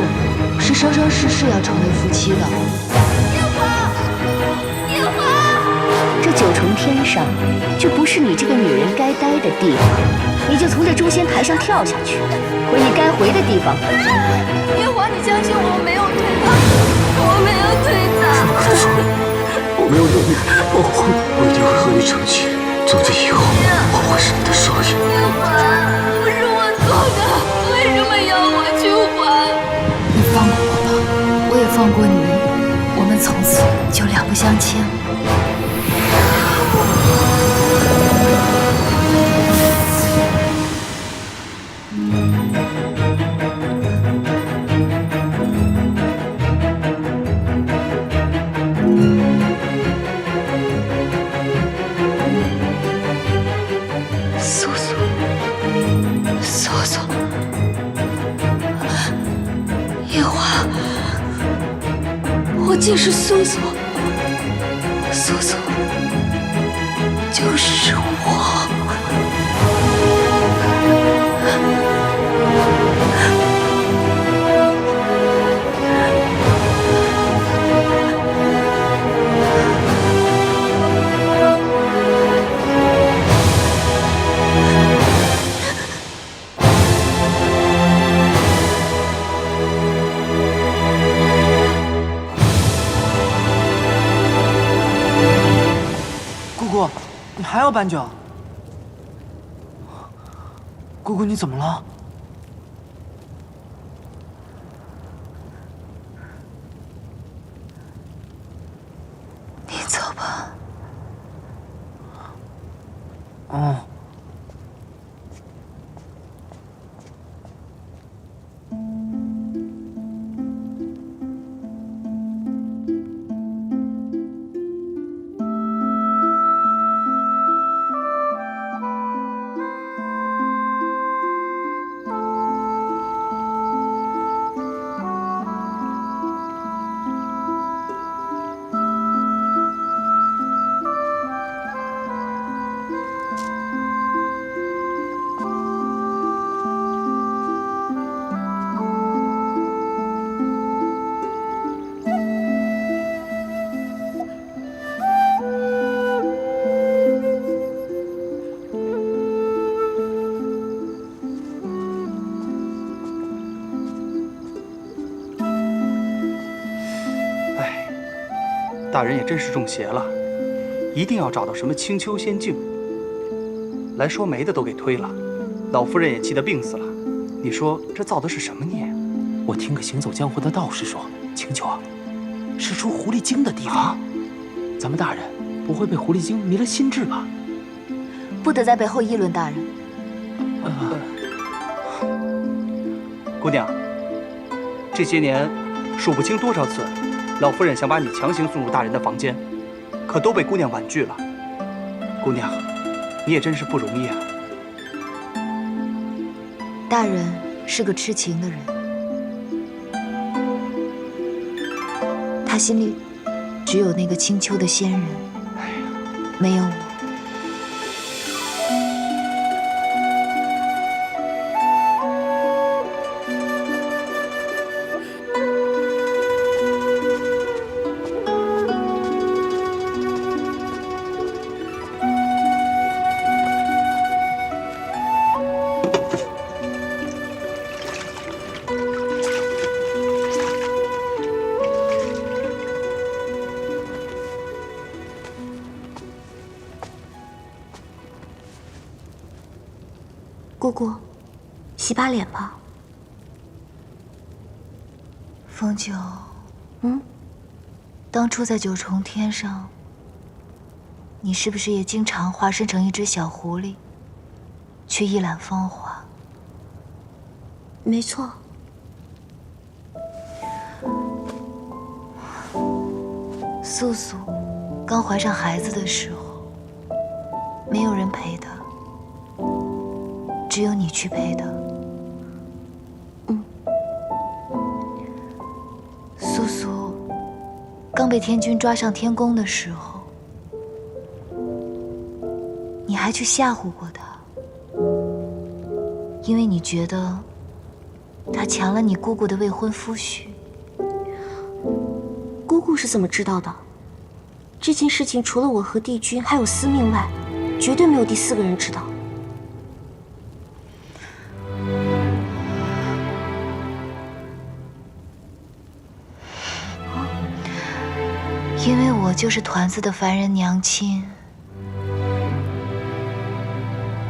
是生生世世要成为夫妻的。夜华，夜华，这九重天上就不是你这个女人该待的地方，你就从这诛仙台上跳下去，回你该回的地方。夜华，你相信我没有推他，我没有推他。我没有能力保护你，我一定会和你成亲。从此以后，我会是你的少爷。夜华，不是我做的。为什么要我去还？你放过我吧，我也放过你，我们从此就两不相欠了。苏苏，苏苏。夜华，我竟是苏苏，苏苏就是我。你还要搬酒？姑姑，你怎么了？你走吧。哦。大人也真是中邪了，一定要找到什么青丘仙境。来说媒的都给推了，老夫人也气得病死了。你说这造的是什么孽？我听个行走江湖的道士说，青丘啊，是出狐狸精的地方。咱们大人不会被狐狸精迷了心智吧？不得在背后议论大人。姑娘，这些年，数不清多少次，老夫人想把你强行送入大人的房间，可都被姑娘婉拒了。姑娘，你也真是不容易啊。大人是个痴情的人，他心里只有那个青丘的仙人，没有我。姑姑，洗把脸吧。凤九，当初在九重天上，你是不是也经常化身成一只小狐狸，去一览芳华？没错。素素刚怀上孩子的时候，没有人陪她。只有你去陪他。素素刚被天君抓上天宫的时候，你还去吓唬过他，因为你觉得他抢了你姑姑的未婚夫婿。姑姑是怎么知道的？这件事情除了我和帝君还有司命外，绝对没有第4个人知道。因为我就是团子的凡人娘亲，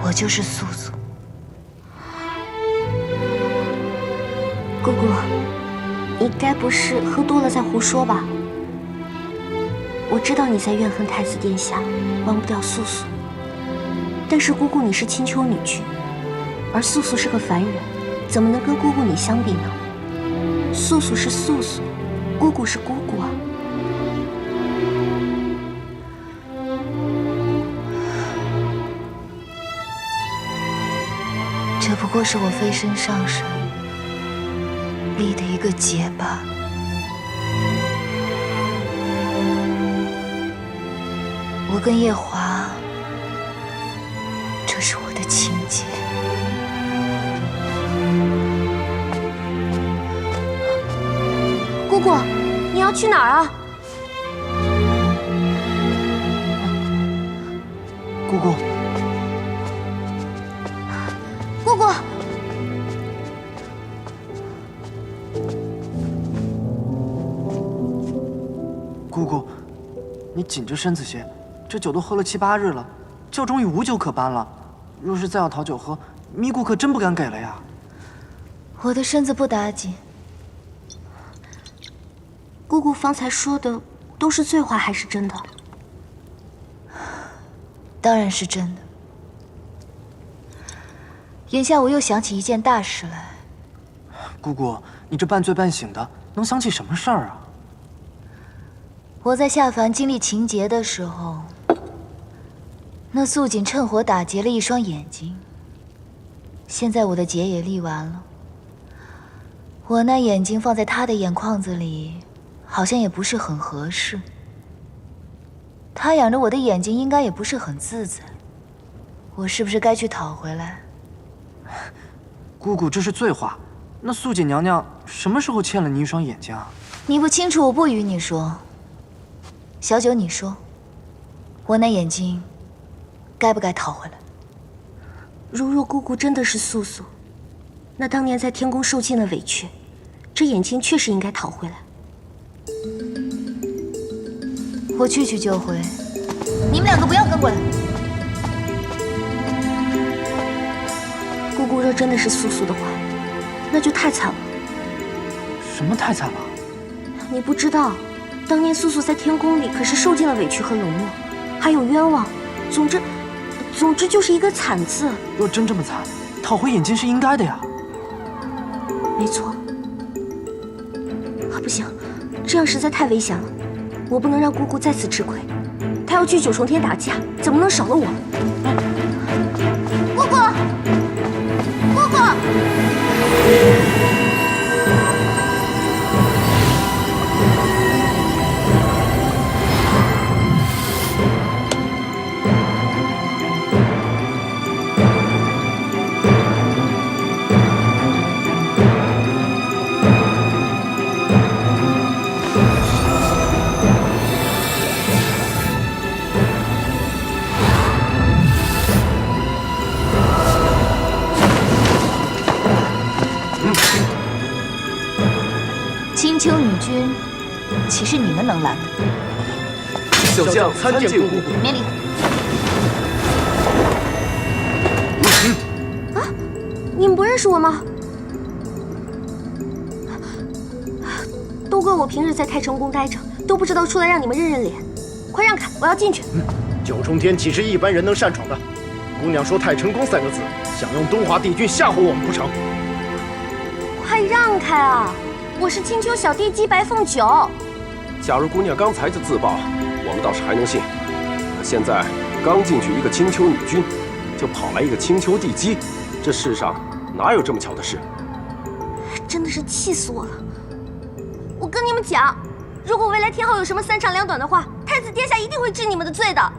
我就是素素。姑姑，你该不是喝多了在胡说吧？我知道你在怨恨太子殿下，忘不掉素素。但是姑姑你是青丘女君，而素素是个凡人，怎么能跟姑姑你相比呢？素素是素素，姑姑是姑姑啊。这不过是我飞身上神立的一个结罢了。我跟夜华，这是我的情结。姑姑，你要去哪儿啊？姑姑。姑姑，姑姑，你紧着身子些，这酒都喝了7、8日了，教中已无酒可搬了。若是再要讨酒喝，咪姑可真不敢给了呀。我的身子不打紧。姑姑方才说的都是醉话还是真的？当然是真的。眼下我又想起一件大事来。姑姑，你这半醉半醒的，能想起什么事儿啊？我在下凡经历情劫的时候，那素锦趁火打劫了一双眼睛。现在我的劫也立完了，我那眼睛放在他的眼眶子里，好像也不是很合适。他养着我的眼睛，应该也不是很自在。我是不是该去讨回来？姑姑，这是醉话。那素锦娘娘什么时候欠了你一双眼睛啊？你不清楚，我不与你说。小九，你说，我那眼睛该不该讨回来？如若姑姑真的是素素，那当年在天宫受尽了委屈，这眼睛确实应该讨回来。我去就回。你们2个不要跟过来。姑姑若真的是素素的话，那就太惨了。什么太惨了？你不知道，当年素素在天宫里可是受尽了委屈和冷落，还有冤枉。总之就是一个惨字。若真这么惨，讨回眼睛是应该的呀。没错。不行，这样实在太危险了。我不能让姑姑再次吃亏。她要去九重天打架，怎么能少了我？姑姑，姑姑。青丘女君，岂是你们能拦的？小将参见姑姑。免礼。啊，你们不认识我吗？都怪我平日在太成宫待着，都不知道出来让你们认认脸。快让开，我要进去。九重天岂是一般人能擅闯的？姑娘说太成宫三个字，想用东华帝君吓唬我们不成？快让开啊！我是青丘小帝姬白凤九。假如姑娘刚才就自爆，我们倒是还能信。可现在刚进去一个青丘女君，就跑来一个青丘帝姬，这世上哪有这么巧的事？真的是气死我了！我跟你们讲，如果未来天后有什么三长两短的话，太子殿下一定会治你们的罪的。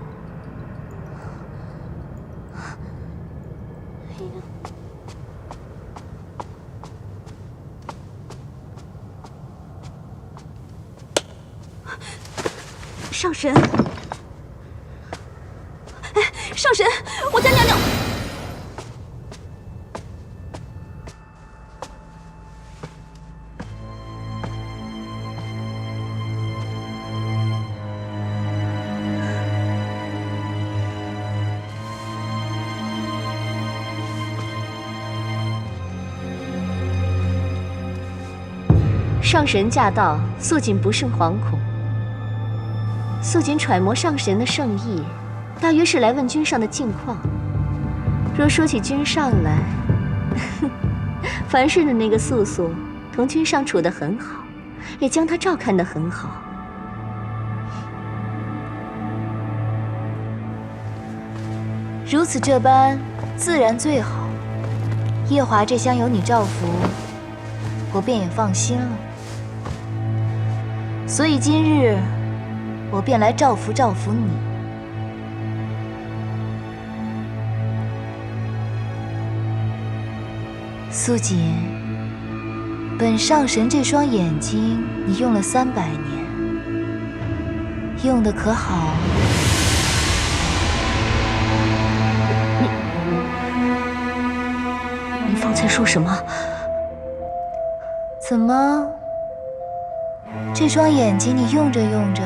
上神，哎，上神，我家娘娘。上神驾到，素锦不胜惶恐。素锦揣摩上神的圣意，大约是来问君上的近况。若说起君上来，凡事的那个素素同君上处得很好，也将他照看得很好。如此这般，自然最好。夜华这厢有你照拂，我便也放心了。所以今日，我便来照拂照拂你。素锦，本上神这双眼睛，你用了300年，用的可好？你方才说什么？怎么？这双眼睛你用着用着，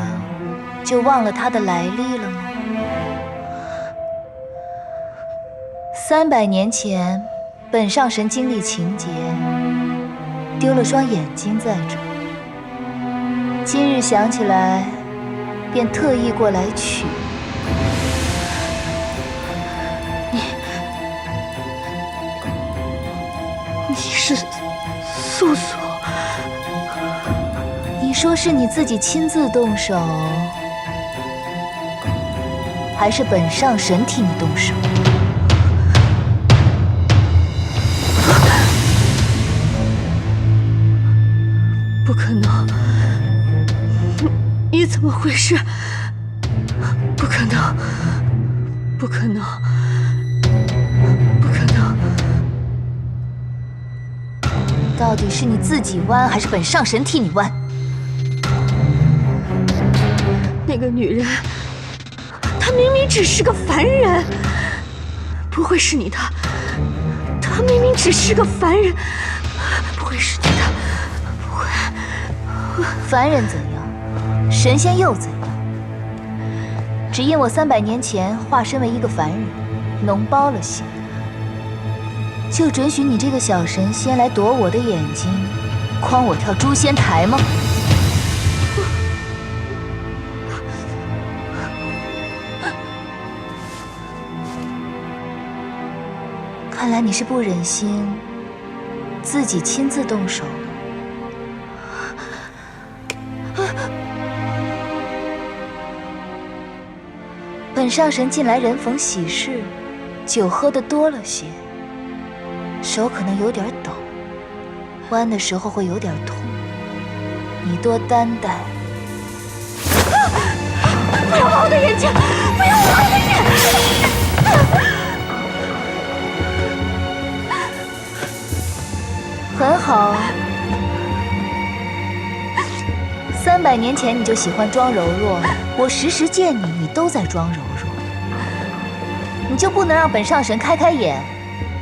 就忘了它的来历了吗？300年前，本上神经历情劫，丢了双眼睛在这。今日想起来，便特意过来取。你是素素？你说是你自己亲自动手，还是本上神替你动手？不可能！你怎么回事？不可能！不可能！不可能！到底是你自己弯，还是本上神替你弯？那个女人，她明明只是个凡人，不会是你的。她明明只是个凡人，不会是你的，不会。凡人怎样，神仙又怎样？只因我300年前化身为一个凡人，脓包了血，就准许你这个小神仙来夺我的眼睛，诓我跳诛仙台吗？看来你是不忍心自己亲自动手了。本上神近来人逢喜事，酒喝得多了些，手可能有点抖，弯的时候会有点痛，你多担待。不要挖我的眼睛！不要挖我的眼睛！很好。300年前你就喜欢装柔弱，我时时见你，你都在装柔弱。你就不能让本上神开开眼，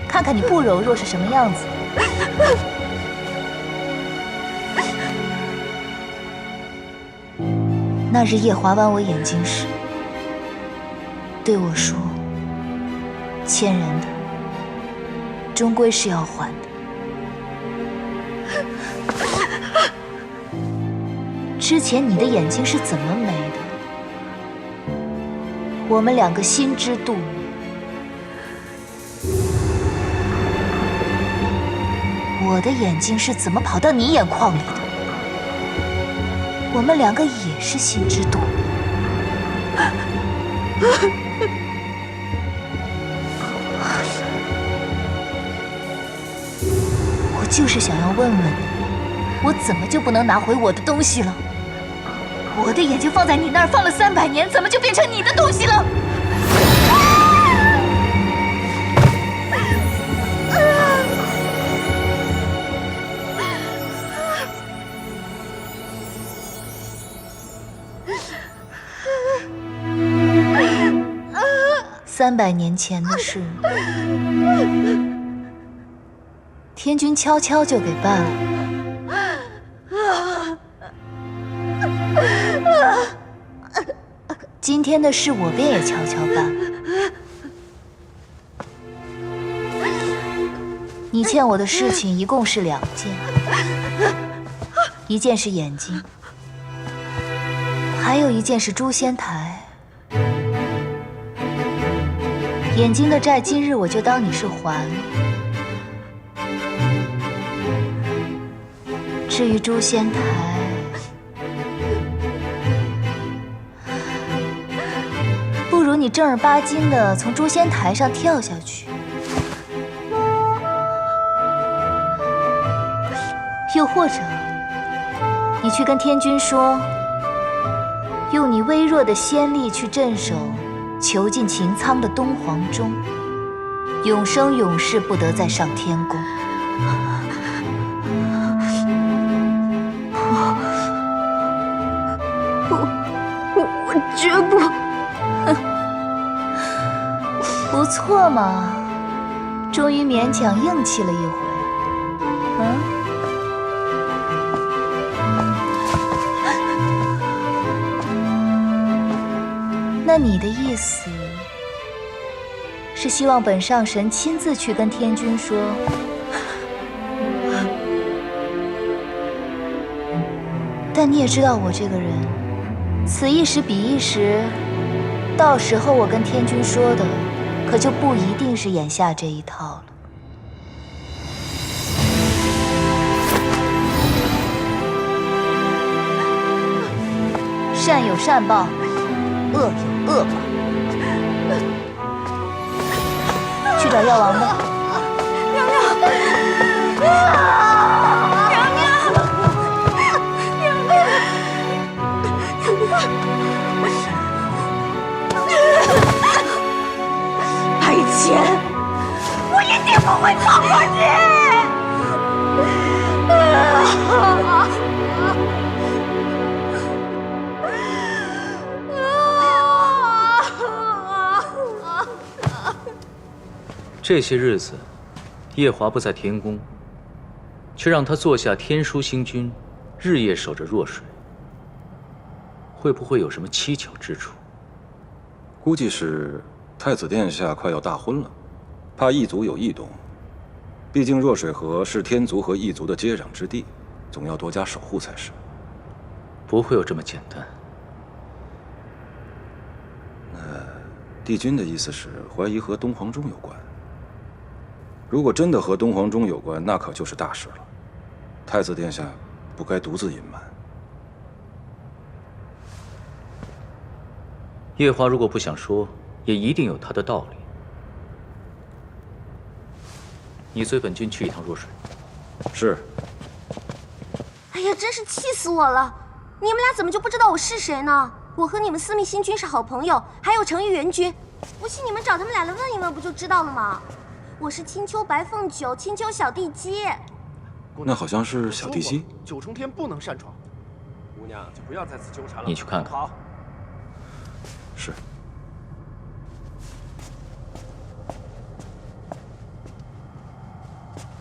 看看你不柔弱是什么样子？那日夜华剜我眼睛时，对我说：“欠人的，终归是要还的。”之前你的眼睛是怎么没的？我们2个心知肚明。我的眼睛是怎么跑到你眼眶里的？我们2个也是心知肚明。我就是想要问问你，我怎么就不能拿回我的东西了？我的眼睛放在你那儿放了300年，怎么就变成你的东西了？300年前的事，天君悄悄就给办了。今天的事我便也悄悄办了。你欠我的事情一共是2件，一件是眼睛，还有一件是诛仙台。眼睛的债，今日我就当你是还了。至于诛仙台，不如你正儿八经的从诛仙台上跳下去，又或者你去跟天君说，用你微弱的仙力去镇守囚禁擎苍的东皇钟，永生永世不得再上天宫。我绝不。哼，不错嘛，终于勉强硬气了一回。那你的意思是希望本上神亲自去跟天君说，但你也知道我这个人，此一时彼一时，到时候我跟天君说的，可就不一定是眼下这一套了。善有善报，恶有恶报。去找药王吧。娘娘，白浅，我一定不会放过你。这些日子，夜华不在天宫，却让他坐下天枢星君，日夜守着弱水，会不会有什么蹊跷之处？估计是太子殿下快要大婚了，怕异族有异动。毕竟弱水河是天族和异族的接壤之地，总要多加守护才是。不会有这么简单。那帝君的意思是怀疑和东皇钟有关。如果真的和东皇钟有关，那可就是大事了。太子殿下不该独自隐瞒。夜华如果不想说，也一定有他的道理。你随本君去一趟弱水。是。哎呀，真是气死我了！你们俩怎么就不知道我是谁呢？我和你们司命星君是好朋友，还有程昱元君。不信你们找他们俩来问一问，不就知道了吗？我是青丘白凤九，青丘小地姬。那好像是小地姬。九重天不能擅闯。姑娘就不要再次纠缠了。你去看看。好。是。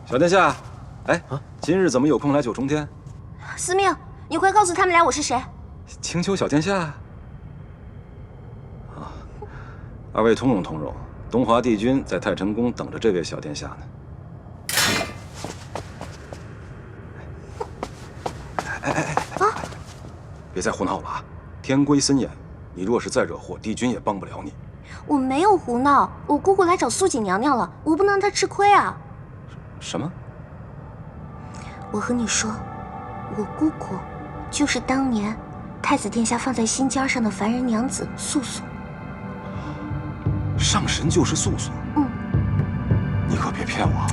小殿下，哎，今日怎么有空来九重天？司命，你快告诉他们俩我是谁。青丘小殿下。啊，二位通融通融。东华帝君在太晨宫等着这位小殿下呢。别再胡闹了啊！天规森严，你若是再惹祸，帝君也帮不了你。我没有胡闹，我姑姑来找素锦娘娘了，我不能让她吃亏啊。什么？我和你说，我姑姑就是当年太子殿下放在心尖上的凡人娘子素素。上神就是素素。你可别骗我。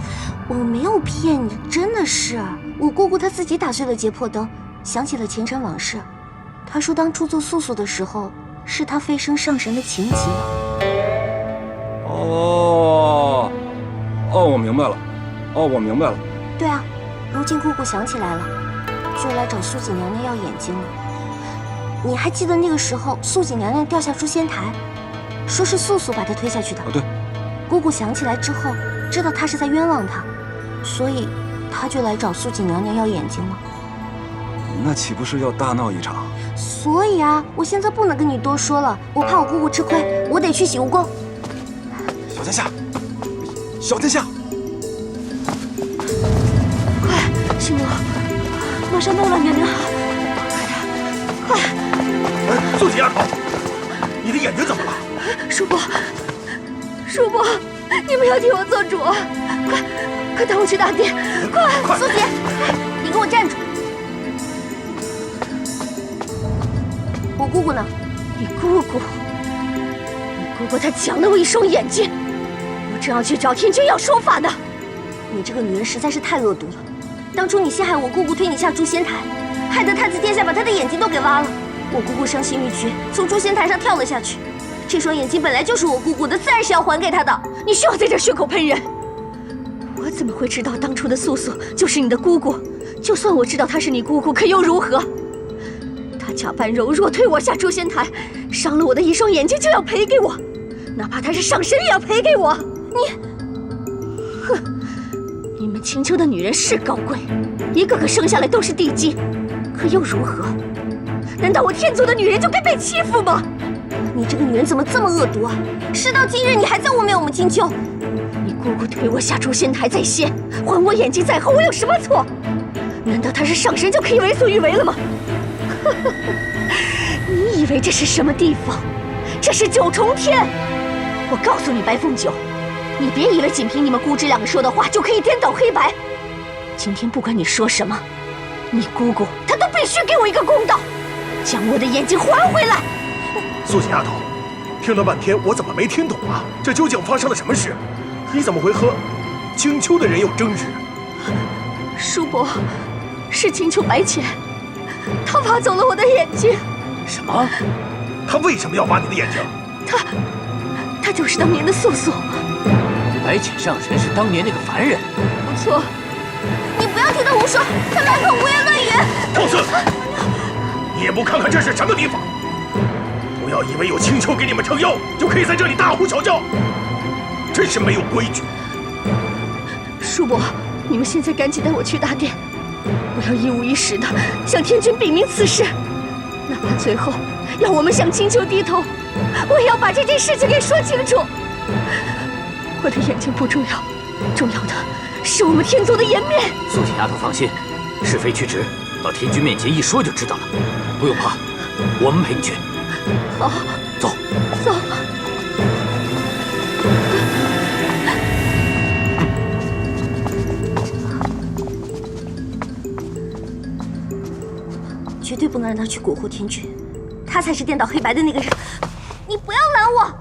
我没有骗你，真的是我姑姑她自己打碎了劫魄灯，想起了前尘往事。她说当初做素素的时候，是她飞升上神的情急了。哦，我明白了。我明白了。对啊，如今姑姑想起来了，就来找素锦娘娘要眼睛了。你还记得那个时候，素锦娘娘掉下诛仙台，说是素素把她推下去的。对。姑姑想起来之后，知道她是在冤枉她，所以她就来找素锦娘娘要眼睛了。那岂不是要大闹一场？所以啊，我现在不能跟你多说了，我怕我姑姑吃亏，我得去洗蜈蚣。小殿下，小殿下，快，师母，马上到了，娘娘，快！素锦丫头，你的眼睛怎么了？叔伯，叔伯，你们要替我做主，快带我去大殿，快！苏姐，你给我站住！我姑姑呢？你姑姑她抢了我一双眼睛，我正要去找天君要说法呢。你这个女人实在是太恶毒了！当初你陷害我姑姑推你下诛仙台，害得太子殿下把她的眼睛都给挖了。我姑姑伤心欲绝，从诛仙台上跳了下去。这双眼睛本来就是我姑姑的，自然是要还给她的。你需要在这血口喷人？我怎么会知道当初的素素就是你的姑姑？就算我知道她是你姑姑，可又如何？她假扮柔弱推我下诛仙台，伤了我的一双眼睛就要赔给我，哪怕她是上神也要赔给我。你们青丘的女人是高贵，一个个生下来都是地基，可又如何？难道我天族的女人就该被欺负吗？你这个女人怎么这么恶毒啊！事到今日，你还在污蔑我们青丘。你姑姑推我下诛仙台在先，还我眼睛在后，我有什么错？难道她是上神就可以为所欲为了吗？你以为这是什么地方？这是九重天！我告诉你，白凤九，你别以为仅凭你们姑侄两个说的话就可以颠倒黑白。今天不管你说什么，你姑姑她都必须给我一个公道，将我的眼睛还回来。素锦丫头，听了半天，我怎么没听懂啊？这究竟发生了什么事？你怎么会和青丘的人有争执？叔伯，是青丘白浅，他挖走了我的眼睛。什么？他为什么要挖你的眼睛？他就是当年的素素。白浅上神是当年那个凡人。不错，你不要听他胡说，他满口胡言乱语。放肆！你也不看看这是什么地方？不要以为有青丘给你们撑腰，就可以在这里大呼小叫，真是没有规矩。叔伯，你们现在赶紧带我去大殿，我要一五一十的向天君禀明此事，哪怕最后要我们向青丘低头，我也要把这件事情给说清楚。我的眼睛不重要，重要的是我们天族的颜面。素锦丫头放心，是非曲直到天君面前一说就知道了，不用怕，我们陪你去。好，走，走。绝对不能让他去蛊惑天君，他才是颠倒黑白的那个人。你你不要拦我！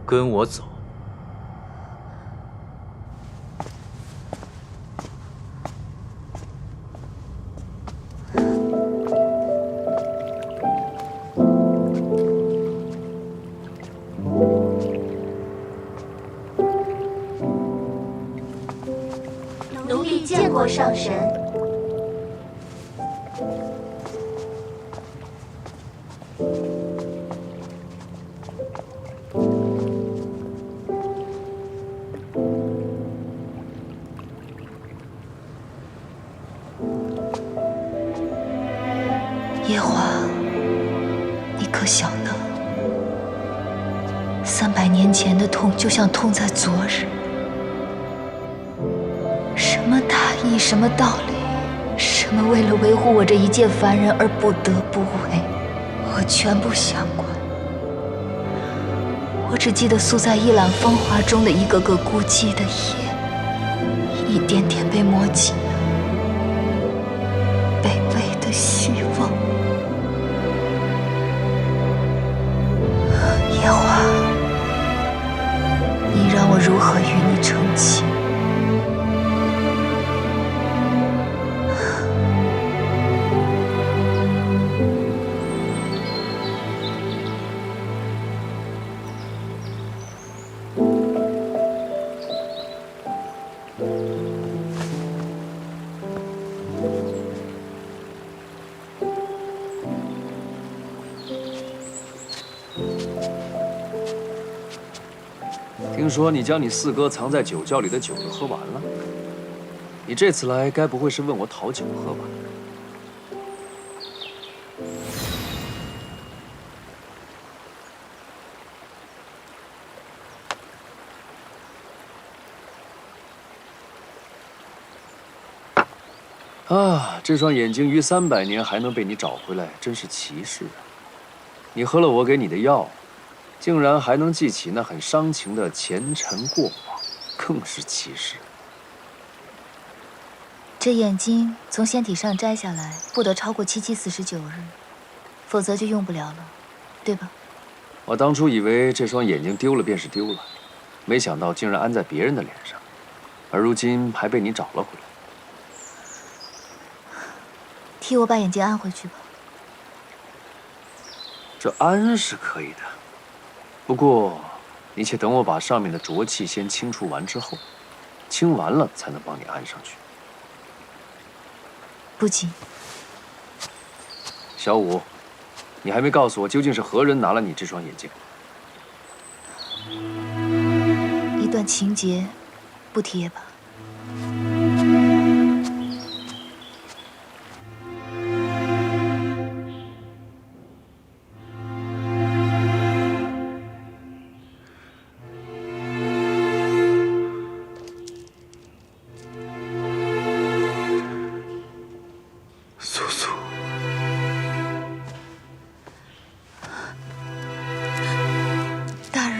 跟我走。奴婢见过上神。夜华，你可晓得，300年前的痛就像痛在昨日。什么大义，什么道理，什么为了维护我这一介凡人而不得不为，我全部想过。我只记得宿在一览风华中的一个个孤寂的夜，一点点被磨尽了卑微的希望。夜华，你让我如何与你成亲？听说你将你四哥藏在酒窖里的酒都喝完了，你这次来该不会是问我讨酒喝吧？啊，这双眼睛于300年还能被你找回来，真是奇事啊！你喝了我给你的药，竟然还能记起那很伤情的前尘过往，更是奇事。这眼睛从仙体上摘下来，不得超过7749日，否则就用不了了，对吧？我当初以为这双眼睛丢了便是丢了，没想到竟然安在别人的脸上，而如今还被你找了回来。替我把眼睛安回去吧。这安是可以的，不过你且等我把上面的浊气先清除完之后，清完了才能帮你安上去。不急。小五，你还没告诉我究竟是何人拿了你这双眼睛？一段情节，不提也罢。苏苏，大人，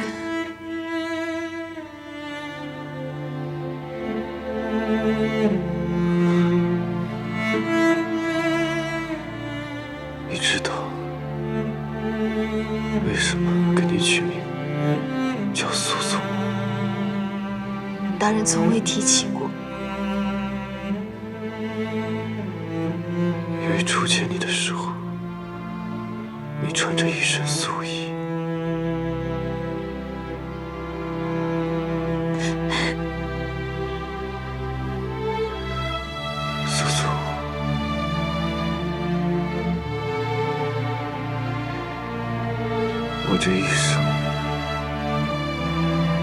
你知道为什么给你取名叫苏苏吗？大人从未提起过。因为初见你的时候，你穿着一身素衣。苏苏，我这一生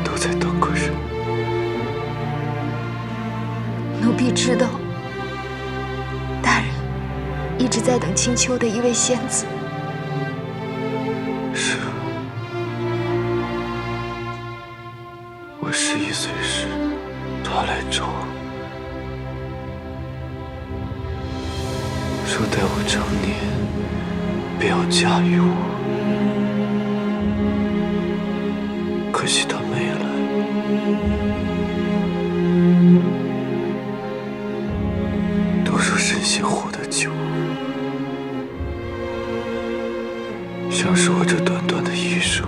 都在等个人。奴婢知道，大人一直在等青丘的一位仙子。是啊，我11岁时，他来找我，说待我成年，便要嫁与我。可惜他没来。都说神仙活得久，像是我这短短的一生，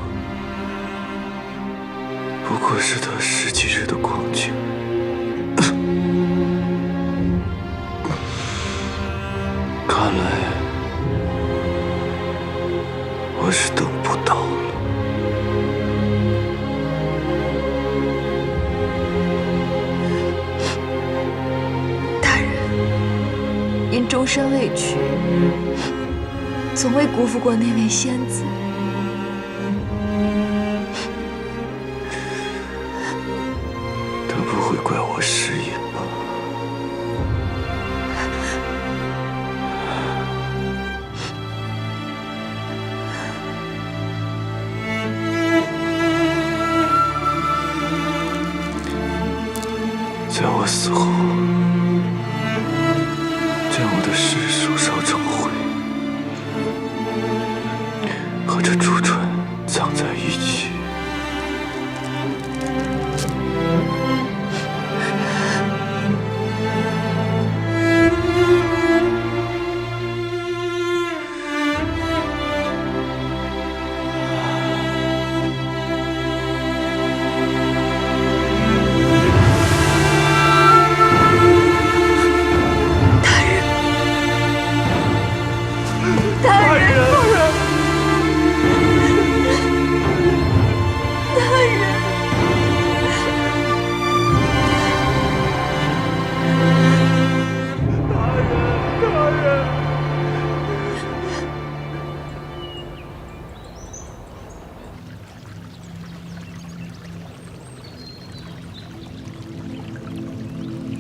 我是等不到了。大人，您终身未娶，从未辜负过那位仙子。他不会怪我失言吧？在我死后，将我的尸首烧成灰，和这珠船葬在一起。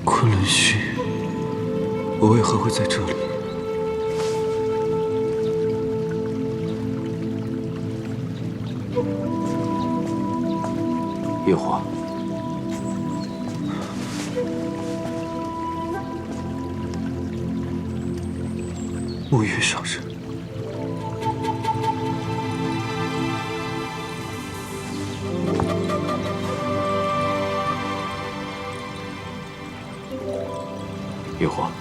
昆仑虚，我为何会在这里？夜华，沐月上人，夜华，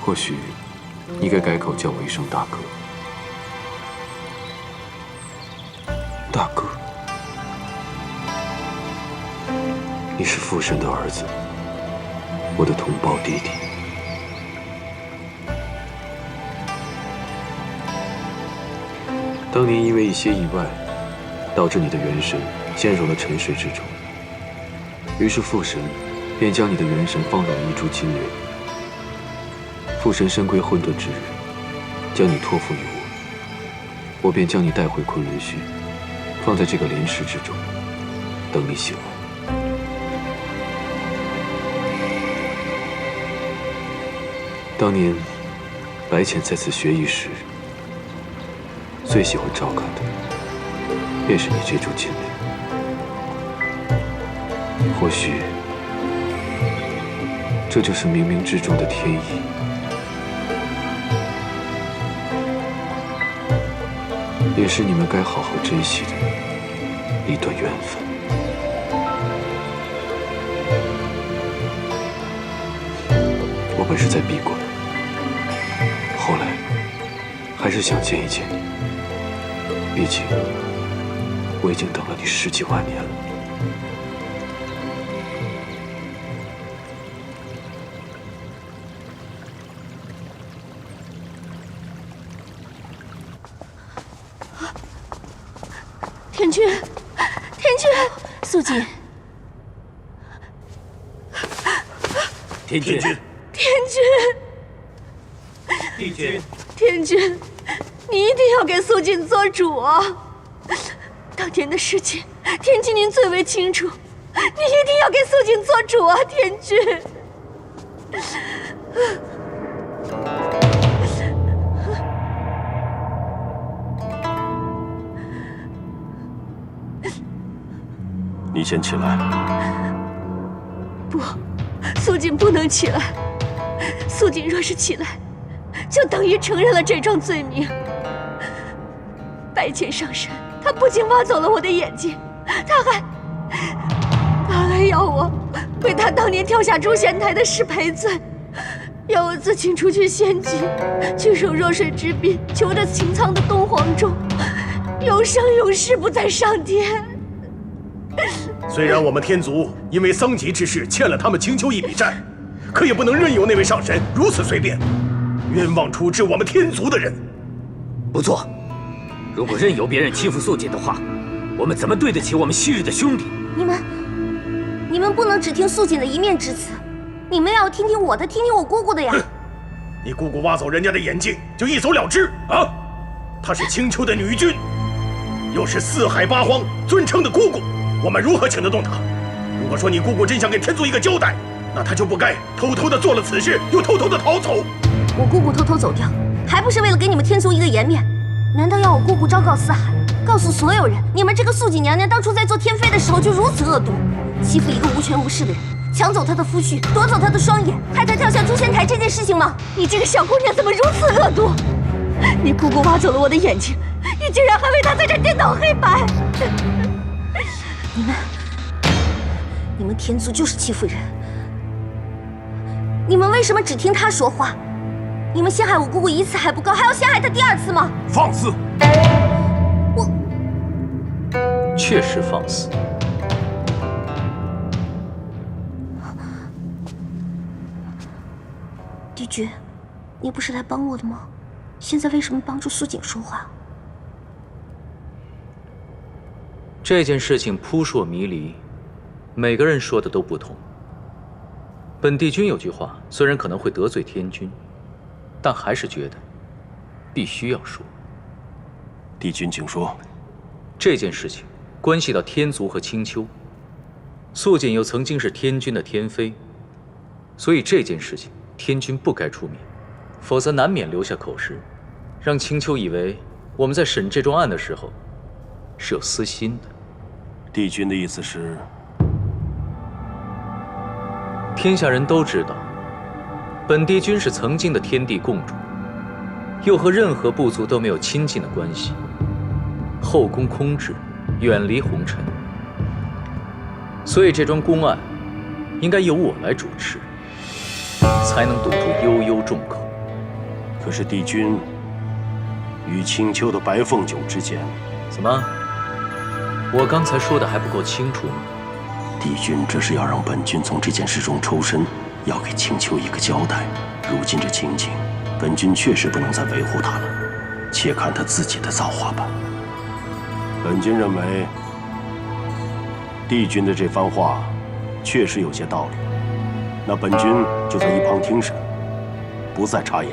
或许你该改口叫我一声大哥。大哥，你是父神的儿子，我的同胞弟弟。当年因为一些意外，导致你的元神陷入了沉睡之中，于是父神便将你的元神放入了一株金莲。父神身归混沌之日，将你托付于我，我便将你带回昆仑虚，放在这个莲池之中，等你醒来。当年白浅在此学艺时，最喜欢照看的便是你这株金莲。或许这就是冥冥之中的天意，也是你们该好好珍惜的一段缘分。我本是在闭关，后来还是想见一见你，毕竟我已经等了你10几万年了。天君，天君，素锦，天君，天君，帝君，天君，你一定要给素锦做主啊！当年的事情，天君您最为清楚，你一定要给素锦做主啊，天君！你先起来。不，素锦不能起来。素锦若是起来，就等于承认了这桩罪名。白浅上神，他不仅挖走了我的眼睛，他还要我为他当年跳下诛仙台的事赔罪，要我自请出去献祭，去守弱水之滨，求着擎苍的东皇钟，永生永世不再上天。虽然我们天族因为桑吉之事欠了他们青丘一笔债，可也不能任由那位上神如此随便，冤枉处置我们天族的人。不错，如果任由别人欺负素锦的话，我们怎么对得起我们昔日的兄弟？你们不能只听素锦的一面之词，你们要听听我的，听听我姑姑的呀。你姑姑挖走人家的眼睛就一走了之啊？她是青丘的女君，又是四海八荒尊称的姑姑，我们如何请得动她？如果说你姑姑真想给天族一个交代，那她就不该偷偷的做了此事，又偷偷的逃走。我姑姑偷偷走掉，还不是为了给你们天族一个颜面？难道要我姑姑昭告四海，告诉所有人，你们这个素锦娘娘当初在做天妃的时候就如此恶毒，欺负一个无权无势的人，抢走她的夫婿，夺走她的双眼，害她跳下诛仙台这件事情吗？你这个小姑娘怎么如此恶毒？你姑姑挖走了我的眼睛，你居然还为她在这颠倒黑白！你们天族就是欺负人，你们为什么只听她说话？你们陷害我姑姑一次还不够，还要陷害她第二次吗？放肆！我确实放肆。帝君，你不是来帮我的吗？现在为什么帮助素锦说话？这件事情扑朔迷离，每个人说的都不同。本帝君有句话，虽然可能会得罪天君，但还是觉得必须要说。帝君请说。这件事情关系到天族和青丘，素锦又曾经是天君的天妃，所以这件事情天君不该出面，否则难免留下口实，让青丘以为我们在审这桩案的时候是有私心的。帝君的意思是，天下人都知道，本帝君是曾经的天地共主，又和任何部族都没有亲近的关系，后宫空置，远离红尘，所以这桩公案应该由我来主持，才能堵住悠悠众口。可是帝君与青丘的白凤酒之间，怎么？我刚才说的还不够清楚吗？帝君这是要让本君从这件事中抽身，要给青丘一个交代。如今这情景，本君确实不能再维护他了，且看他自己的造化吧。本君认为，帝君的这番话确实有些道理，那本君就在一旁听审，不再插言。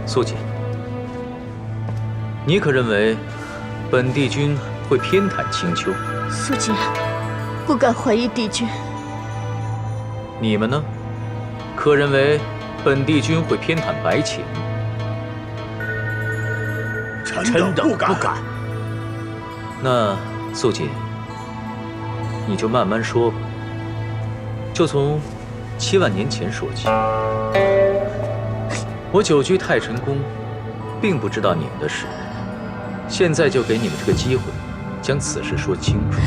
素锦，你可认为本帝君会偏袒青丘？素锦不敢怀疑帝君。你们呢？可认为本帝君会偏袒白浅？臣等不敢。那素锦，你就慢慢说吧，就从7万年前说起。我久居太晨宫，并不知道你们的事，现在就给你们这个机会，将此事说清楚。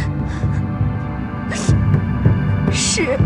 是。